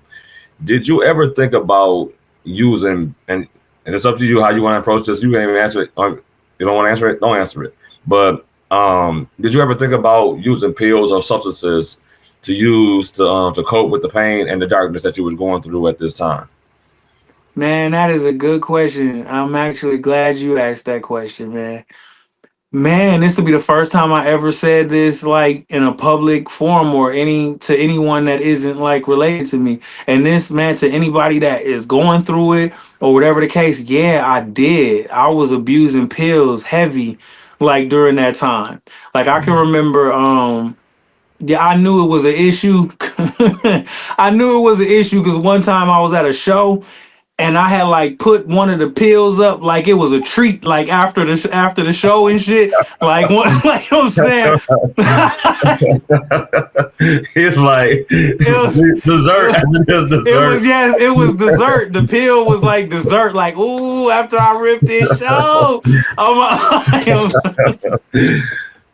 Did you ever think about using and it's up to you how you want to approach this? You can't even answer it. Or you don't want to answer it, don't answer it. But did you ever think about using pills or substances to use to cope with the pain and the darkness that you was going through at this time? Man, that is a good question. I'm actually glad you asked that question, man. Man, this will be the first time I ever said this like in a public forum or to anyone that isn't like related to me. And this, man, to anybody that is going through it or whatever the case, yeah, I did. I was abusing pills heavy like during that time. Like I can remember yeah, I knew it was an issue. I knew it was an issue because one time I was at a show and I had like put one of the pills up like it was a treat, like after the show and shit. Like what, like you know what I'm saying? It's like It was dessert. it was yes, it was dessert. The pill was like dessert. Like ooh, after I ripped this show, I'm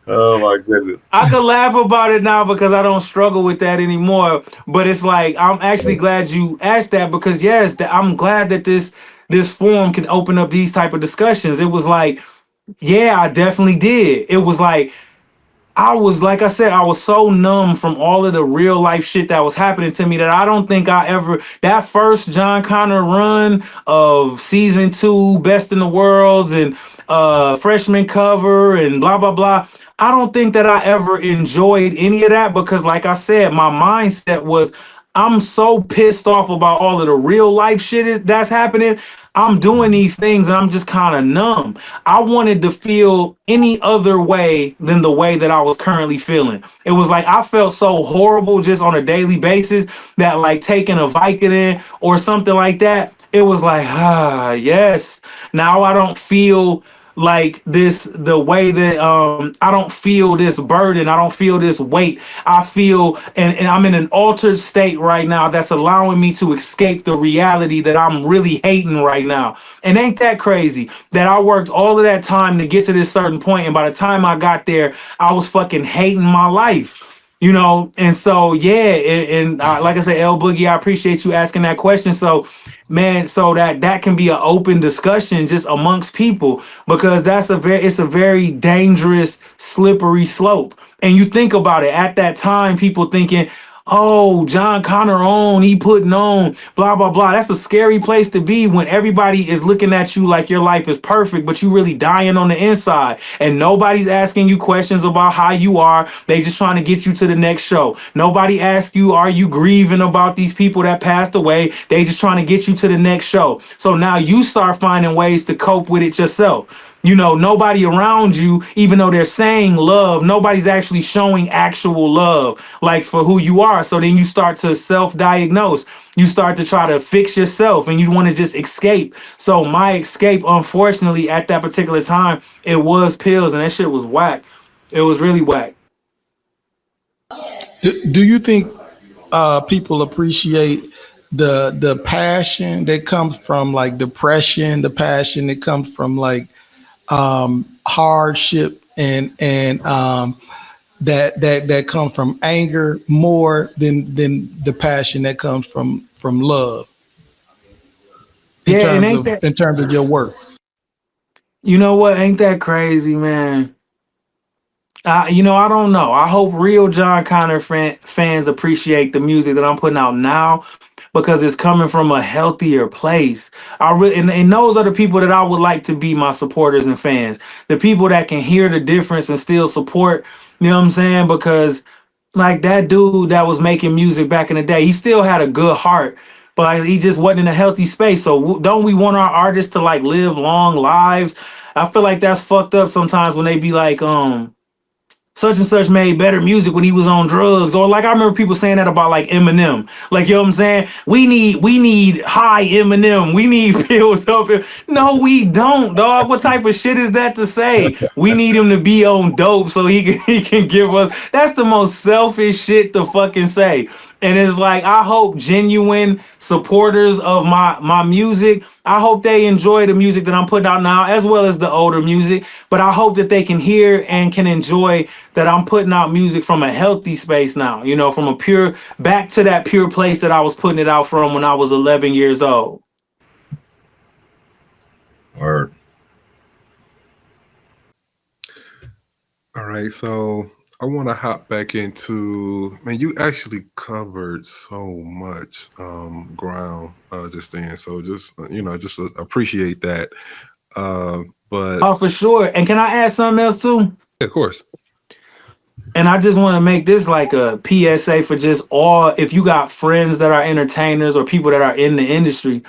Oh my goodness. I could laugh about it now because I don't struggle with that anymore. But it's like I'm actually glad you asked that because yes, I'm glad that this forum can open up these type of discussions. It was like Yeah, I definitely did. It was like I was, like I said, I was so numb from all of the real life shit that was happening to me that I don't think I ever, that first Jon Connor run of season two, Best in the Worlds and freshman cover and blah blah blah. I don't think that I ever enjoyed any of that because, like I said, my mindset was I'm so pissed off about all of the real life shit that's happening. I'm doing these things and I'm just kind of numb. I wanted to feel any other way than the way that I was currently feeling. It was like I felt so horrible just on a daily basis that, like, taking a Vicodin or something like that, it was like, yes. Now I don't feel like this the way that I don't feel this burden, I don't feel this weight. I feel, and I'm in an altered state right now that's allowing me to escape the reality that I'm really hating right now. And ain't that crazy that I worked all of that time to get to this certain point, and by the time I got there I was fucking hating my life, you know? And so, yeah, like I said, L Boogie, I appreciate you asking that question. So, man, so that can be an open discussion just amongst people, because it's a very dangerous, slippery slope. And you think about it, at that time, people thinking, oh, Jon Connor on, he putting on, blah, blah, blah. That's a scary place to be when everybody is looking at you like your life is perfect, but you really dying on the inside. And nobody's asking you questions about how you are. They just trying to get you to the next show. Nobody asks you, are you grieving about these people that passed away? They just trying to get you to the next show. So now you start finding ways to cope with it yourself. You know, nobody around you, even though they're saying love, nobody's actually showing actual love, like, for who you are. So then you start to self-diagnose. You start to try to fix yourself and you want to just escape. So my escape, unfortunately, at that particular time, it was pills, and that shit was whack. It was really whack. Do you think people appreciate the passion that comes from like depression, the passion that comes from like hardship and that comes from anger more than the passion that comes from love Yeah, and ain't that, in terms of your work? you know what? Ain't that crazy, man? I don't know. I hope real Jon Connor fans appreciate the music that I'm putting out now, because it's coming from a healthier place. And those are the people that I would like to be my supporters and fans. The people that can hear the difference and still support. You know what I'm saying? Because, like, that dude that was making music back in the day, he still had a good heart, but, like, he just wasn't in a healthy space. So don't we want our artists to, like, live long lives? I feel like that's fucked up sometimes when they be like, such and such made better music when he was on drugs. Or, like, I remember people saying that about, like, Eminem. Like, you know what I'm saying? We need high Eminem. We need build up. No, we don't, dog. What type of shit is that to say? We need him to be on dope so he can give us. That's the most selfish shit to fucking say. And it's like, I hope genuine supporters of my music, I hope they enjoy the music that I'm putting out now, as well as the older music. But I hope that they can hear and can enjoy that I'm putting out music from a healthy space now, from a pure, back to that pure place that I was putting it out from when I was 11 years old. Or All right, so I want to hop back into, man, you actually covered so much ground just then. So just just appreciate that. But Oh, for sure. And can I add something else too? yeah, of course. And I just want to make this like a PSA for just all, if you got friends that are entertainers or people that are in the industry.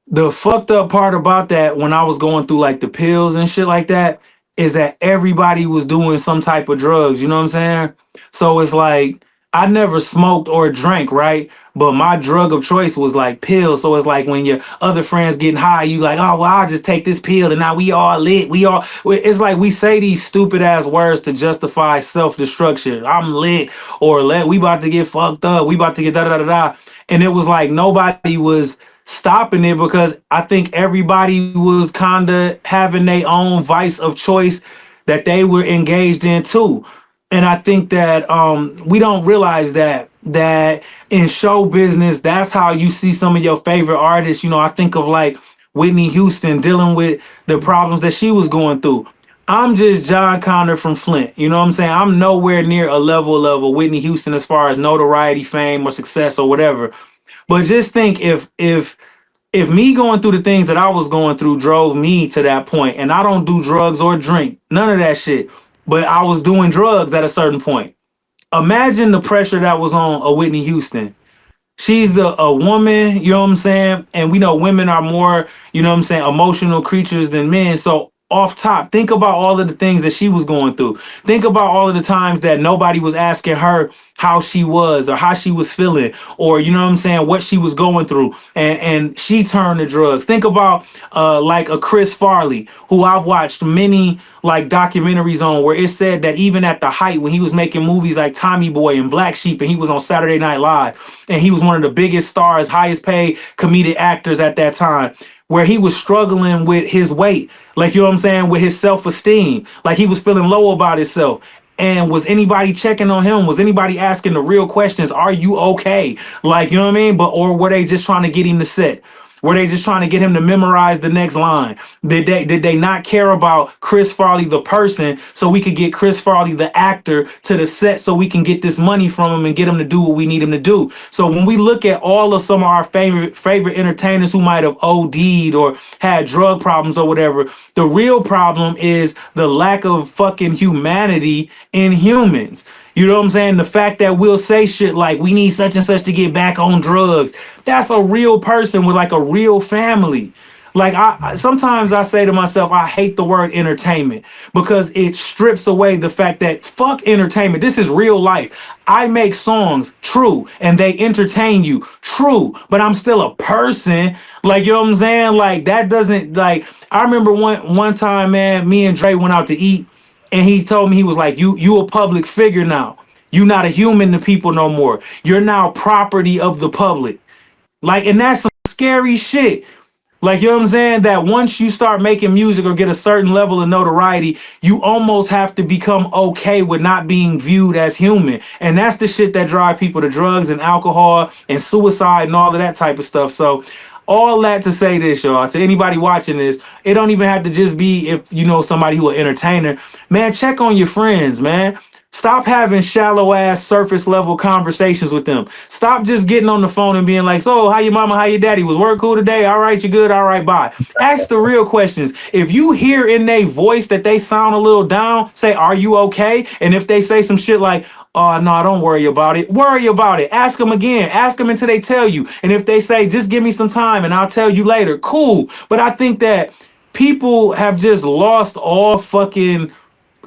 The fucked up part about that, when I was going through like the pills and shit like that, is that everybody was doing some type of drugs. You know what I'm saying? So it's like, I never smoked or drank, right? But my drug of choice was like pills. So it's like when your other friends getting high, you like, oh, well, I'll just take this pill and now we all lit. It's like we say these stupid ass words to justify self-destruction. I'm lit, or we about to get fucked up. We about to get da da da da. And it was like nobody was stopping it, because I think everybody was kind of having their own vice of choice that they were engaged in too. And I think that we don't realize that in show business, that's how you see some of your favorite artists. I think of like Whitney Houston dealing with the problems that she was going through. I'm just Jon Connor from Flint. You know what I'm saying? I'm nowhere near a level of a Whitney Houston as far as notoriety, fame, or success or whatever. But just think if me going through the things that I was going through drove me to that point, and I don't do drugs or drink, none of that shit, but I was doing drugs at a certain point. Imagine the pressure that was on a Whitney Houston. She's a woman, you know what I'm saying? And we know women are more, you know what I'm saying, emotional creatures than men. So off top, think about all of the things that she was going through. Think about all of the times that nobody was asking her how she was or how she was feeling, or you know what I'm saying, what she was going through. And she turned to drugs. Think about like a Chris Farley, who I've watched many like documentaries on, where it said that even at the height when he was making movies like Tommy Boy and Black Sheep, and he was on Saturday Night Live, and he was one of the biggest stars, highest paid comedic actors at that time, where he was struggling with his weight, like, you know what I'm saying, with his self-esteem, like he was feeling low about himself. And was anybody checking on him? Was anybody asking the real questions? Are you okay? Like, you know what I mean? But or were they just trying to get him to sit? Were they just trying to get him to memorize the next line? Did they not care about Chris Farley the person, so we could get Chris Farley the actor to the set, so we can get this money from him and get him to do what we need him to do? So when we look at all of some of our favorite entertainers who might have OD'd or had drug problems or whatever, the real problem is the lack of fucking humanity in humans. You know what I'm saying? The fact that we'll say shit like we need such and such to get back on drugs. That's a real person with like a real family. Like sometimes I say to myself, I hate the word entertainment because it strips away the fact that fuck entertainment. This is real life. I make songs, true, and they entertain you, true, but I'm still a person. Like, you know what I'm saying? Like that doesn't, like, I remember one time, man, me and Dre went out to eat, and he told me, he was like, you a public figure now. You not a human to people no more. You're now property of the public. Like, and that's some scary shit. Like, you know what I'm saying? That once you start making music or get a certain level of notoriety, you almost have to become okay with not being viewed as human. And that's the shit that drive people to drugs and alcohol and suicide and all of that type of stuff. So all that to say this, y'all, to anybody watching this, it don't even have to just be if you know somebody who an entertainer. Man, check on your friends, man. Stop having shallow ass surface level conversations with them. Stop just getting on the phone and being like, so how your mama, how your daddy? Was work cool today? All right, you good? All right, bye. Ask the real questions. If you hear in their voice that they sound a little down, say, are you okay? And if they say some shit like, oh, no, don't worry about it. Worry about it. Ask them again. Ask them until they tell you. And if they say, just give me some time and I'll tell you later, cool. But I think that people have just lost all fucking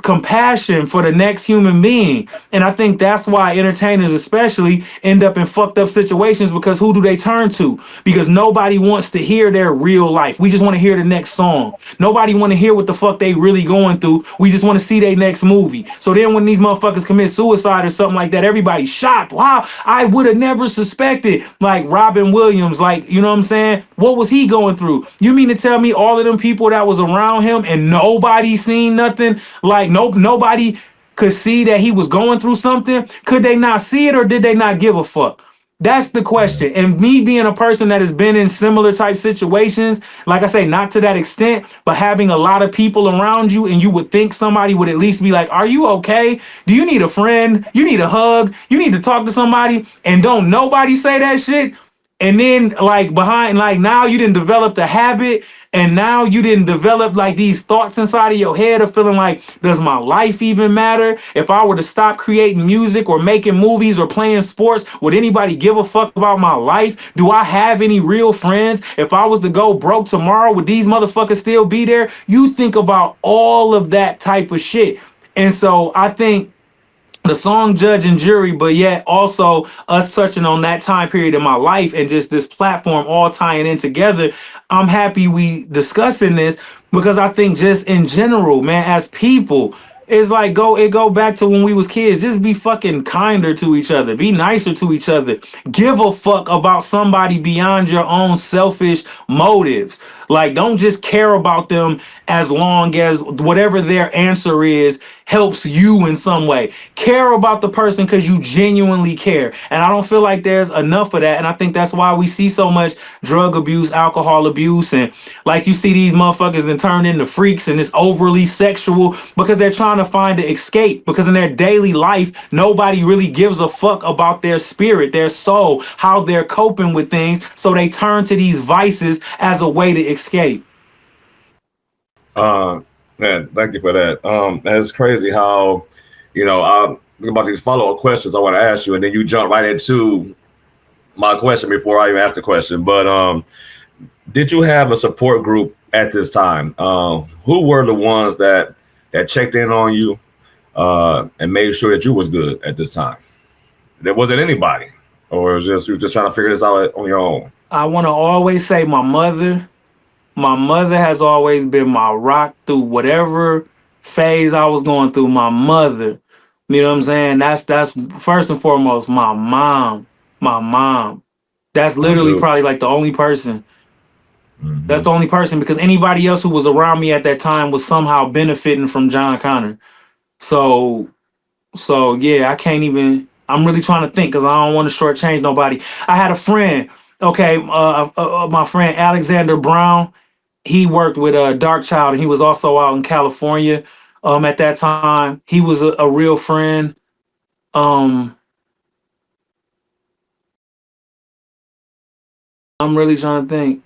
compassion for the next human being. And I think that's why entertainers especially end up in fucked up situations, because who do they turn to? Because nobody wants to hear their real life. We just want to hear the next song. Nobody want to hear what the fuck they really going through. We just want to see their next movie. So then when these motherfuckers commit suicide or something like that, everybody's shocked. Wow, I would have never suspected. Like Robin Williams, like, you know what I'm saying? What was he going through? You mean to tell me all of them people that was around him and nobody seen nothing? Like, nobody could see that he was going through something? Could they not see it, or did they not give a fuck? That's the question. And me being a person that has been in similar type situations, like I say, not to that extent, but having a lot of people around you, and you would think somebody would at least be like, are you okay? Do you need a friend? You need a hug? You need to talk to somebody? And don't nobody say that shit? And then like behind, like now you didn't develop the habit, and now you didn't develop like these thoughts inside of your head of feeling like, does my life even matter? If I were to stop creating music or making movies or playing sports, would anybody give a fuck about my life? Do I have any real friends? If I was to go broke tomorrow, would these motherfuckers still be there? You think about all of that type of shit. And so I think the song Judge and Jury, but yet also us touching on that time period in my life and just this platform all tying in together. I'm happy we discussing this, because I think just in general, man, as people, it's like it go back to when we was kids. Just be fucking kinder to each other. Be nicer to each other. Give a fuck about somebody beyond your own selfish motives. Like, don't just care about them as long as whatever their answer is helps you in some way. Care about the person because you genuinely care. And I don't feel like there's enough of that. And I think that's why we see so much drug abuse, alcohol abuse, and like you see these motherfuckers and turn into freaks and it's overly sexual because they're trying to find an escape. Because in their daily life, nobody really gives a fuck about their spirit, their soul, how they're coping with things. So they turn to these vices as a way to escape. Uh, Man, thank you for that. It's crazy how, I think about these follow-up questions I want to ask you, and then you jump right into my question before I even ask the question. But did you have a support group at this time? Who were the ones that checked in on you and made sure that you was good at this time? There wasn't anybody, or you was just trying to figure this out on your own? I want to always say my mother. My mother has always been my rock through whatever phase I was going through. My mother, you know what I'm saying? That's first and foremost. My mom, my mom. That's I literally do. probably like the only person. That's Hmm. the only person because anybody else who was around me at that time was somehow benefiting from Jon Connor. So yeah, I can't even. I'm really trying to think because I don't want to shortchange nobody. I had a friend. Okay, my friend Alexander Brown. He worked with Dark Child, and he was also out in California. At that time, he was a real friend. Um, I'm really trying to think.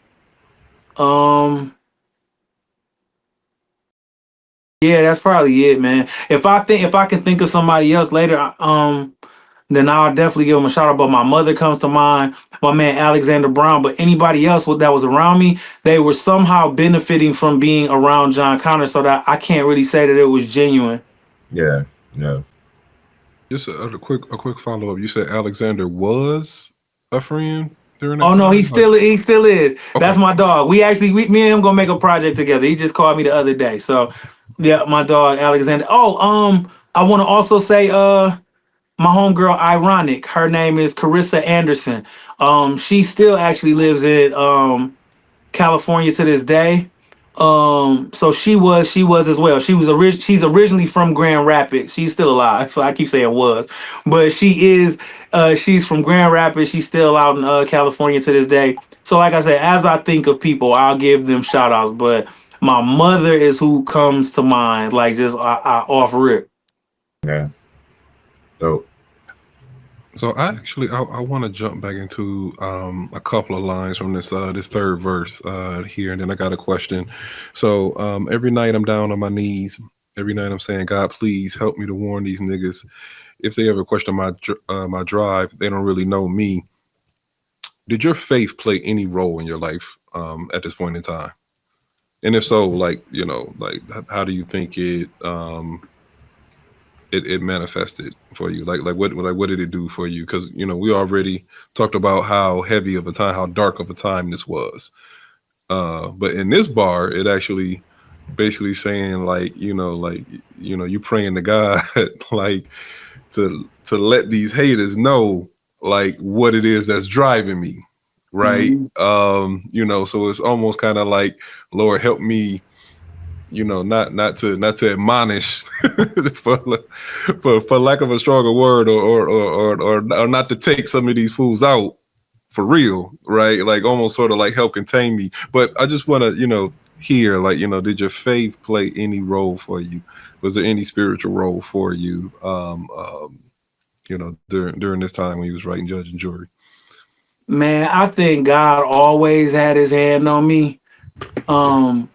Um, yeah, that's probably it, man. If I can think of somebody else later, then I'll definitely give him a shout out. But my mother comes to mind, my man Alexander Brown. But anybody else that was around me, they were somehow benefiting from being around Jon Connor, so that I can't really say that it was genuine. Yeah, yeah. Just a quick follow up. You said Alexander was a friend during that Oh no, time. Like, he still is. okay, That's my dog. Me and him gonna make a project together. He just called me the other day. So yeah, my dog Alexander. Oh, I want to also say my homegirl Ironic. Her name is Carissa Anderson. She still actually lives in California to this day. So she was as well. She's originally from Grand Rapids. She's still alive, so I keep saying was, but she's from Grand Rapids. She's still out in California to this day. So like I said, as I think of people, I'll give them shout outs. But my mother is who comes to mind, like just off rip. Yeah. So so I want to jump back into a couple of lines from this third verse here, and then I got a question. So every night I'm down on my knees. Every night I'm saying, God, please help me to warn these niggas. If they ever question my drive, they don't really know me. Did your faith play any role in your life at this point in time? And if so, like, like how do you think it manifested for you? Like what did it do for you? Because we already talked about how heavy of a time, how dark of a time this was. But in this bar, it actually basically saying like, you praying to God like to let these haters know like what it is that's driving me, right? Mhm. So it's almost kind of like, Lord, help me, not to admonish for, for lack of a stronger word, or not to take some of these fools out for real, right? Like almost sort of like help contain me. But I just want to hear, like, did your faith play any role for you? Was there any spiritual role for you during this time when you was writing Judge and Jury? Man, I think God always had His hand on me. Um,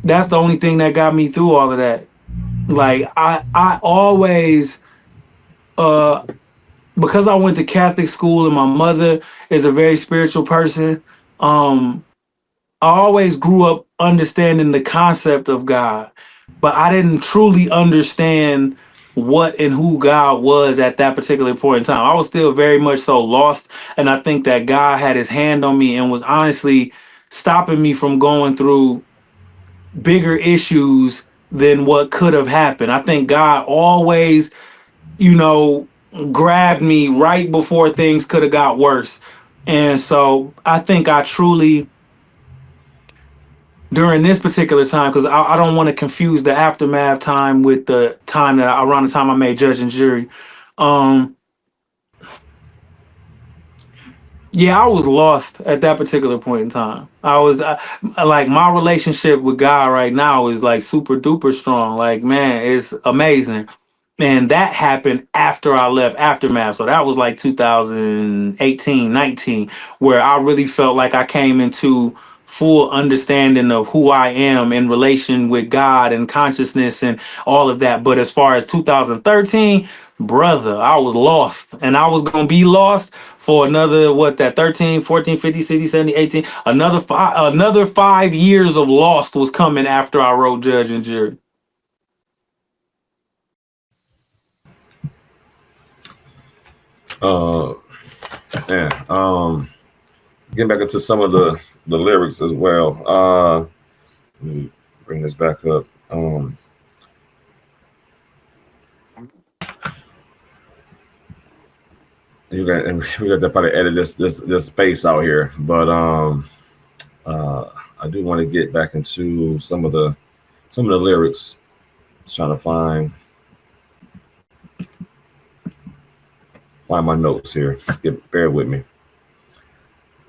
that's the only thing that got me through all of that. Like I always uh because I went to Catholic school and my mother is a very spiritual person, um I always grew up understanding the concept of God, but I didn't truly understand what and who God was at that particular point in time. I was still very much so lost, and I think that God had His hand on me and was honestly stopping me from going through bigger issues than what could have happened. I think God always, you know, grabbed me right before things could have got worse. And so I think I truly during this particular time, because I don't want to confuse the aftermath time with the time that around the time I made Judge and Jury. Um, yeah, I was lost at that particular point in time. Like my relationship with God right now is like super duper strong. Like man, it's amazing. And that happened after I left Aftermath. So that was like 2018, 19, where I really felt like I came into full understanding of who I am in relation with God and consciousness and all of that. But as far as 2013, brother, I was lost. And I was going to be lost for another, what, that 13, 14, 15, 16, 17, 18, another 5 years of lost was coming after I wrote Judge and Jury. Uh, yeah. Getting back into some of the lyrics as well. Let me bring this back up. You got and we got to probably edit this space out here, but I do want to get back into some of the lyrics. Just trying to find my notes here. Bear with me.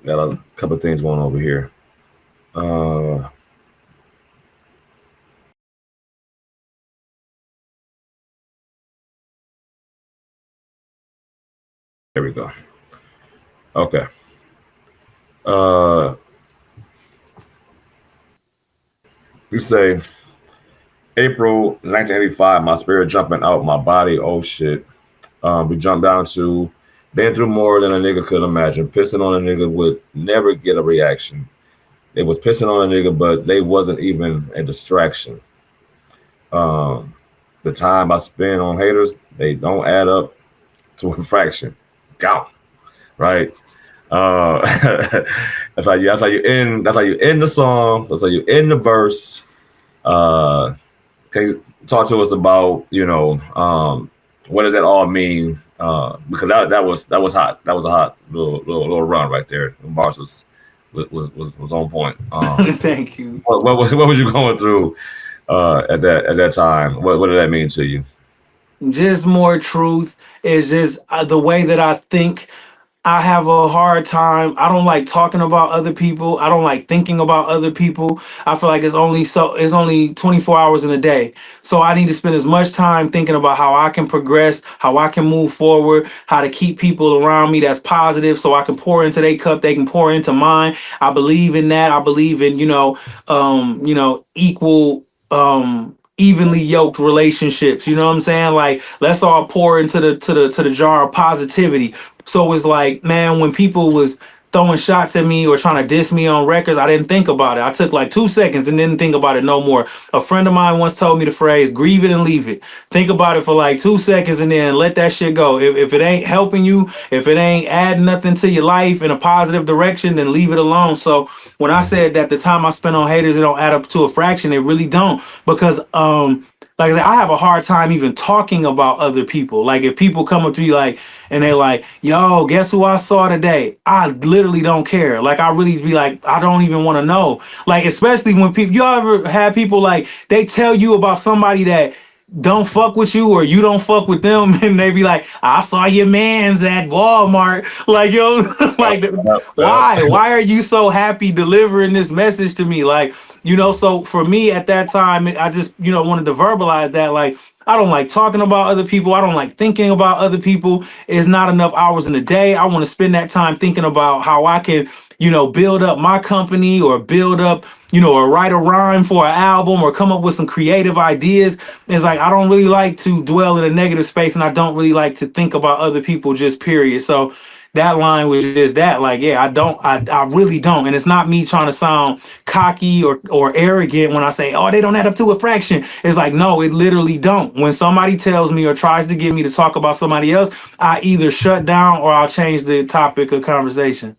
Got a couple of things going over here. Uh, there we go. Okay. Uh, you say April 1985. My spirit jumping out my body. Oh shit. We jumped down to been through more than a nigga could imagine. Pissing on a nigga would never get a reaction. They was pissing on a nigga, but they wasn't even a distraction. Um, the time I spend on haters, they don't add up to a fraction. Gone. Right? That's how you end the song. That's how you end the verse. Uh, can you talk to us about, what does that all mean? Because that was hot. That was a hot little run right there. The bars was on point. Thank you. What was you going through at that time? What did that mean to you? Just more truth. Is just the way that I think. I have a hard time. I don't like talking about other people. I don't like thinking about other people. I feel like it's only 24 hours in a day. So I need to spend as much time thinking about how I can progress, how I can move forward, how to keep people around me that's positive so I can pour into their cup, they can pour into mine. I believe in that. I believe in, equal evenly yoked relationships. You know what I'm saying? Like let's all pour into the jar of positivity. So it's like, man, when people was throwing shots at me or trying to diss me on records, I didn't think about it. I took like 2 seconds and didn't think about it no more. A friend of mine once told me the phrase, grieve it and leave it. Think about it for like 2 seconds and then let that shit go. If it ain't helping you, if it ain't adding nothing to your life in a positive direction, then leave it alone. So when I said that the time I spent on haters, it don't add up to a fraction, it really don't. Because like I said, I have a hard time even talking about other people. Like if people come up to me like and they like, yo, guess who I saw today? I literally don't care. Like I really be like, I don't even want to know. Like especially when people, you ever had people like they tell you about somebody that don't fuck with you or you don't fuck with them and they be like, I saw your man's at Walmart. Like yo, like why are you so happy delivering this message to me? Like, so for me at that time, I just, wanted to verbalize that. Like, I don't like talking about other people. I don't like thinking about other people. It's not enough hours in the day. I want to spend that time thinking about how I can, build up my company or build up, or write a rhyme for an album or come up with some creative ideas. It's like, I don't really like to dwell in a negative space and I don't really like to think about other people, just period. So that line was just that, like, yeah, I really don't. And it's not me trying to sound cocky or arrogant when I say, oh, they don't add up to a fraction. It's like, no, it literally don't. When somebody tells me or tries to get me to talk about somebody else, I either shut down or I'll change the topic of conversation.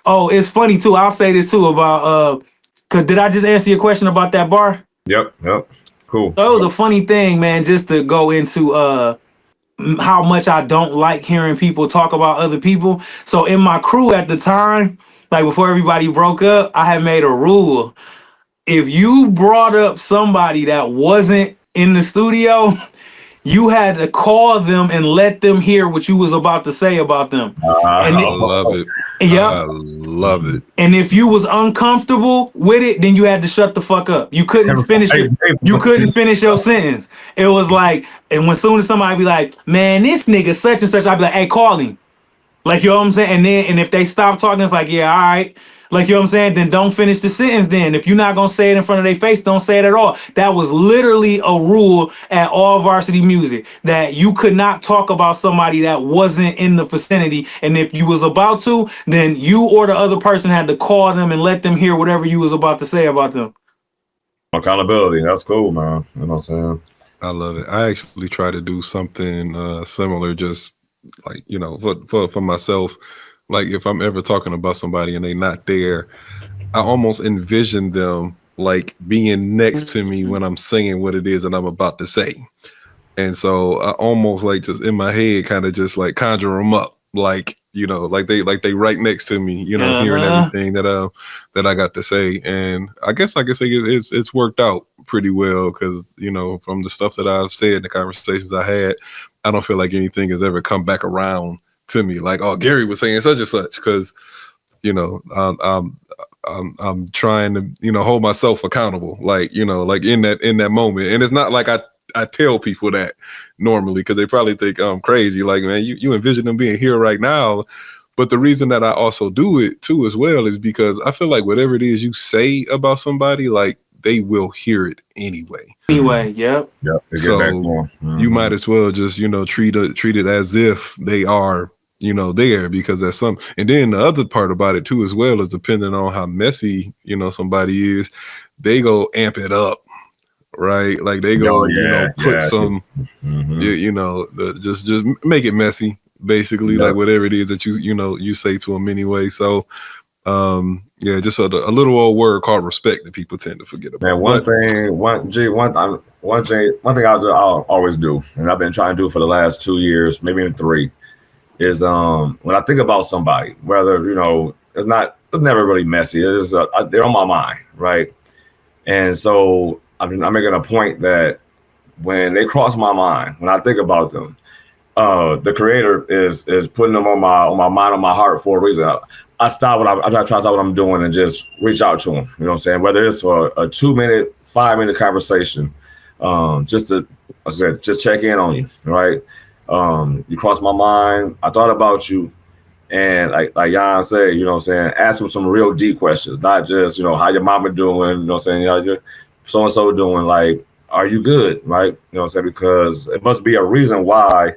Oh, it's funny too. I'll say this too about because did I just answer your question about that bar? Yep. Cool. So it was a funny thing, man, just to go into how much I don't like hearing people talk about other people. So in my crew at the time, like before everybody broke up, I had made a rule. if you brought up somebody that wasn't in the studio, you had to call them and let them hear what you was about to say about them. And I love it. yep. I love it. And if you was uncomfortable with it, then you had to shut the fuck up. You couldn't finish it. You couldn't finish your sentence. It was like, and when soon as somebody be like, man, this nigga such and such, I'd be like, hey, call him. Like, you know what I'm saying? And if they stop talking, it's like, yeah, all right. Like, you know what I'm saying? Then don't finish the sentence then. If you're not going to say it in front of their face, don't say it at all. That was literally a rule at all varsity music, that you could not talk about somebody that wasn't in the vicinity. And if you was about to, then you or the other person had to call them and let them hear whatever you was about to say about them. Accountability. That's cool, man. You know what I'm saying? I love it. I actually try to do something similar, just like, you know, for myself. Like if I'm ever talking about somebody and they not there, I almost envision them like being next to me when I'm saying what it is that I'm about to say. And so I almost like just in my head kind of just like conjure them up, like, you know, like they right next to me, you know, hearing everything that I got to say. And I guess I can say it's worked out pretty well, because, you know, from the stuff that I've said, the conversations I had, I don't feel like anything has ever come back around to me like, oh, Gary was saying such and such, because, you know, I'm trying to, you know, hold myself accountable, like, you know, like in that moment. And it's not like I tell people that normally, because they probably think I'm crazy. Like, man, you envision them being here right now. But the reason that I also do it too as well is because I feel like whatever it is you say about somebody, like they will hear it anyway. Anyway, yep. Yep. So you might as well just, you know, treat it as if they are, you know, there, because that's some. And then the other part about it too as well is, depending on how messy, you know, somebody is, they go amp it up. Right, like they go, you know, put some, you know, just make it messy, basically, like whatever it is that you know you say to them anyway. So, yeah, just a little old word called respect that people tend to forget about. Man, one thing I'll always do, and I've been trying to do for the last 2 years, maybe even 3, is when I think about somebody, whether, you know, it's never really messy. It's they're on my mind, right? And so I'm making a point that when they cross my mind, when I think about them, the creator is putting them on my mind, on my heart for a reason. I try to stop what I'm doing and just reach out to them. You know what I'm saying? Whether it's for a 2-minute, 5-minute conversation, just check in on you, right? You crossed my mind. I thought about you. And like Jon said, you know what I'm saying, ask them some real deep questions, not just, you know, how your mama doing, you know what I'm saying, how your so-and-so doing, like, are you good, right? You know what I'm saying, because it must be a reason why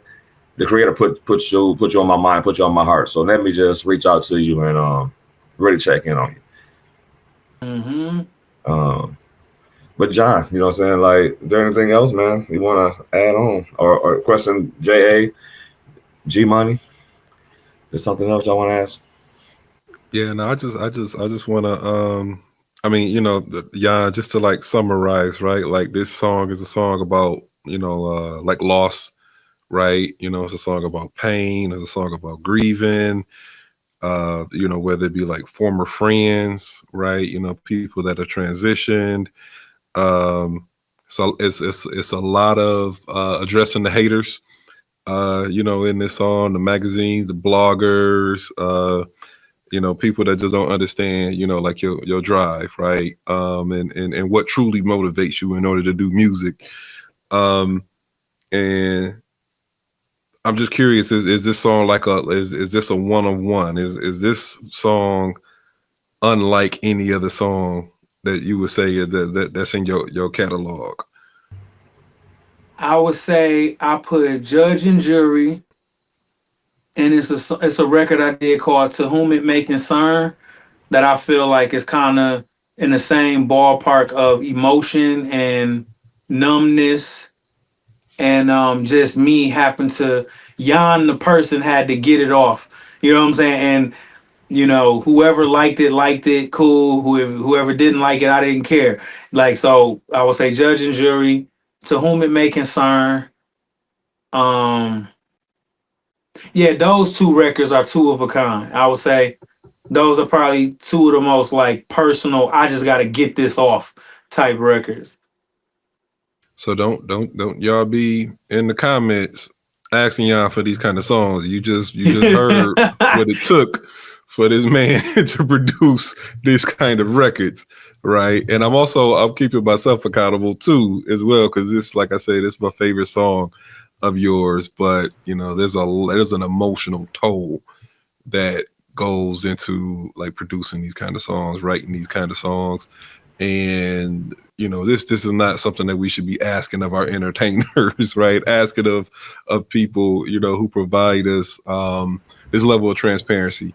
the creator put you on my mind, put you on my heart. So let me just reach out to you and really check in on you. But Jon, you know what I'm saying, like, is there anything else, man, you want to add on? Or question, J.A., G-Money? There's something else I want to ask? Yeah, no, I just want to, I mean, you know, yeah, just to like summarize, right? Like this song is a song about, you know, like loss, right? You know, it's a song about pain. It's a song about grieving, you know, whether it be like former friends, right? You know, people that are transitioned. So it's a lot of addressing the haters, you know, in this song, the magazines, the bloggers, you know, people that just don't understand, you know, like your drive, right? And what truly motivates you in order to do music. And I'm just curious, is this song like is this a one-on-one? Is this song unlike any other song that you would say that's in your catalog? I would say I put Judge and Jury, and it's a record I did called To Whom It May Concern, that I feel like is kind of in the same ballpark of emotion and numbness, and just me having to, Jan the person had to get it off. You know what I'm saying? And you know, whoever liked it, cool. Whoever didn't like it, I didn't care. Like, so I would say Judge and Jury, To Whom It May Concern. Yeah, those 2 records are 2 of a kind, I would say. Those are probably two of the most like personal. I just got to get this off type records. So don't y'all be in the comments asking y'all for these kind of songs. You just heard what it took for this man to produce this kind of records, right? And I'm keeping myself accountable too as well, because this, like I said, this is my favorite song of yours. But you know, there's an emotional toll that goes into like producing these kind of songs, writing these kind of songs. And you know, this is not something that we should be asking of our entertainers, right? Asking of people, you know, who provide us this level of transparency,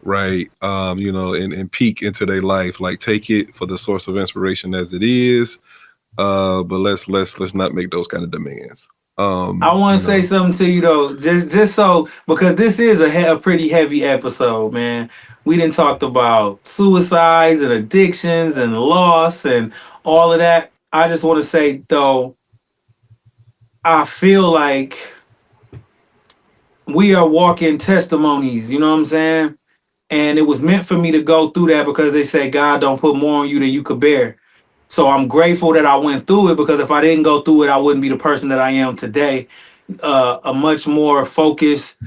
right? You know, and peek into their life. Like, take it for the source of inspiration as it is, but let's not make those kind of demands. I want You to say know, something to you though, just so, because this is a pretty heavy episode, man. We didn't talked about suicides and addictions and loss and all of that. I just want to say though, I feel like we are walking testimonies. You know what I'm saying? And it was meant for me to go through that because they say God don't put more on you than you could bear. So I'm grateful that I went through it, because if I didn't go through it, I wouldn't be the person that I am today. A much more focused,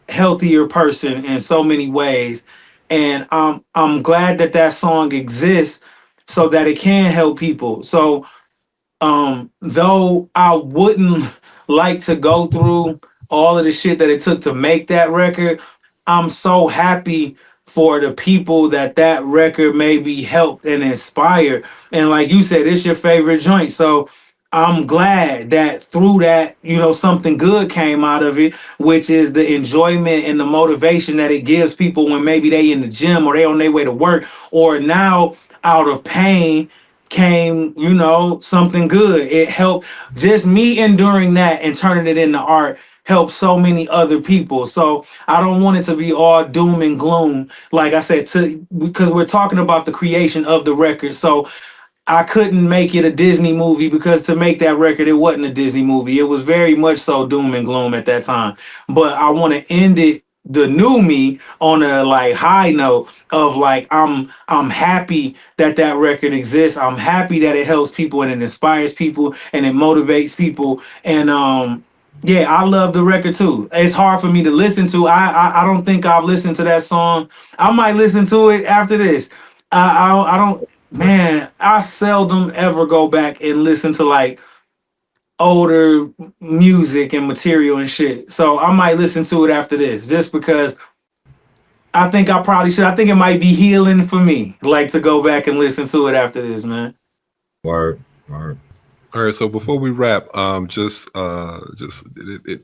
healthier person in so many ways. And I'm glad that that song exists so that it can help people. So though I wouldn't like to go through all of the shit that it took to make that record, I'm so happy for the people that that record maybe helped and inspired. And like you said, it's your favorite joint. So I'm glad that through that, you know, something good came out of it, which is the enjoyment and the motivation that it gives people when maybe they in the gym or they on their way to work, or now out of pain came, you know, something good. It helped just me enduring that and turning it into art helped so many other people. So I don't want it to be all doom and gloom. Like I said, because we're talking about the creation of the record. So I couldn't make it a Disney movie, because to make that record, it wasn't a Disney movie. It was very much so doom and gloom at that time. But I want to end it, the new me, on a like high note of like I'm happy that that record exists. I'm happy that it helps people and it inspires people and it motivates people. And yeah, I love the record too. It's hard for me to listen to. I don't think I've listened to that song. I might listen to it after this. I don't. Man, I seldom ever go back and listen to like older music and material and shit. So I might listen to it after this, just because I think I probably should. I think it might be healing for me, like to go back and listen to it after this, man. Word, word. all right. So before we wrap,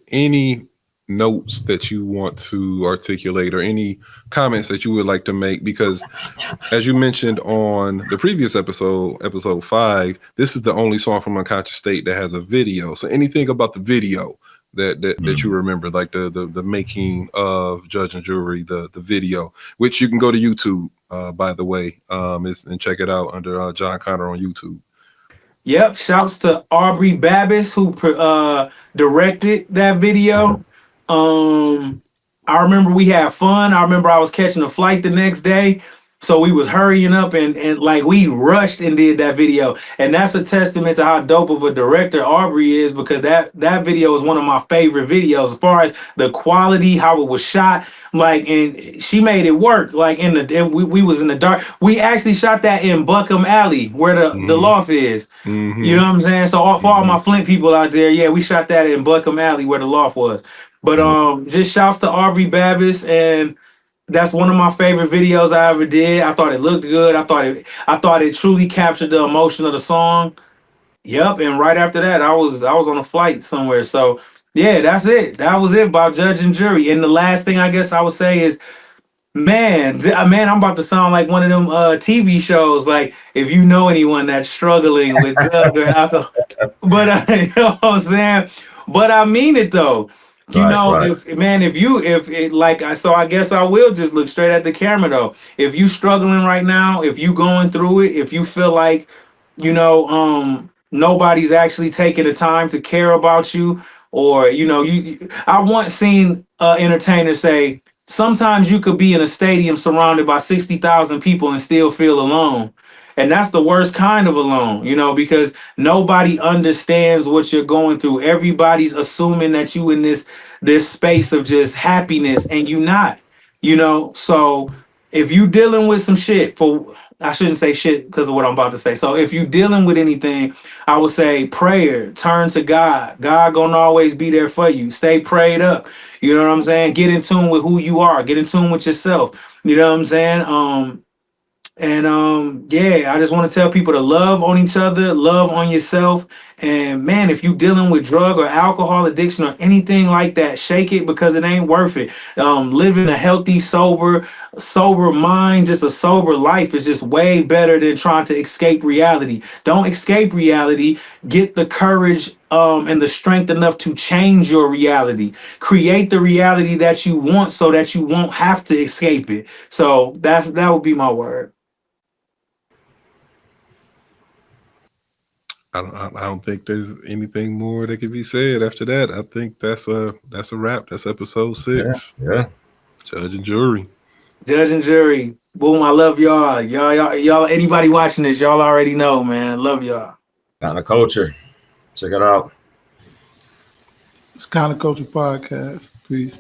any notes that you want to articulate or any comments that you would like to make, because as you mentioned on the previous episode 5, this is the only song from Unconscious State that has a video. So anything about the video that you remember, like the making of Judge and Jury, the video, which you can go to YouTube, by the way, and check it out under Jon Connor on YouTube. Yep. Shouts to Aubrey Babis, who directed that video. I remember we had fun. I remember I was catching a flight the next day. So we was hurrying up and like we rushed and did that video. And that's a testament to how dope of a director Aubrey is, because that video is one of my favorite videos as far as the quality, how it was shot. Like, and she made it work. Like we was in the dark. We actually shot that in Buckham Alley where the loft is. You know what I'm saying? So for all my Flint people out there, yeah, we shot that in Buckham Alley where the loft was. But just shouts to Aubrey Babis, and that's one of my favorite videos I ever did. I thought it looked good. I thought it truly captured the emotion of the song. Yep, and right after that, I was on a flight somewhere. So yeah, that's it. That was it about Judge and Jury. And the last thing I guess I would say is, man, I'm about to sound like one of them TV shows. Like, if you know anyone that's struggling with drugs or alcohol, but you know what I'm saying. But I mean it though. You Right, know, right. if it like I guess I will just look straight at the camera though. If you struggling right now, if you going through it, if you feel like, you know, nobody's actually taking the time to care about you, or you know, I once seen entertainers say sometimes you could be in a stadium surrounded by 60,000 people and still feel alone. And that's the worst kind of alone, because nobody understands what you're going through. Everybody's assuming that you in this space of just happiness, and you not, So if you dealing with some shit, I shouldn't say shit because of what I'm about to say. So if you dealing with anything, I would say prayer, turn to God. God gonna always be there for you. Stay prayed up. You know what I'm saying? Get in tune with who you are. Get in tune with yourself. You know what I'm saying? Yeah, I just want to tell people to love on each other, love on yourself. And man, if you dealing with drug or alcohol addiction or anything like that, shake it, because it ain't worth it. Living a healthy, sober mind, just a sober life is just way better than trying to escape reality. Don't escape reality. Get the courage and the strength enough to change your reality. Create the reality that you want so that you won't have to escape it. So that would be my word. I don't think there's anything more that can be said after that. I think that's a wrap. That's episode 6. Yeah. Judge and jury. Judge and jury. Boom, I love y'all. Y'all, anybody watching this, y'all already know, man. Love y'all. Kind of culture. Check it out. It's Kind of Culture Podcast. Peace.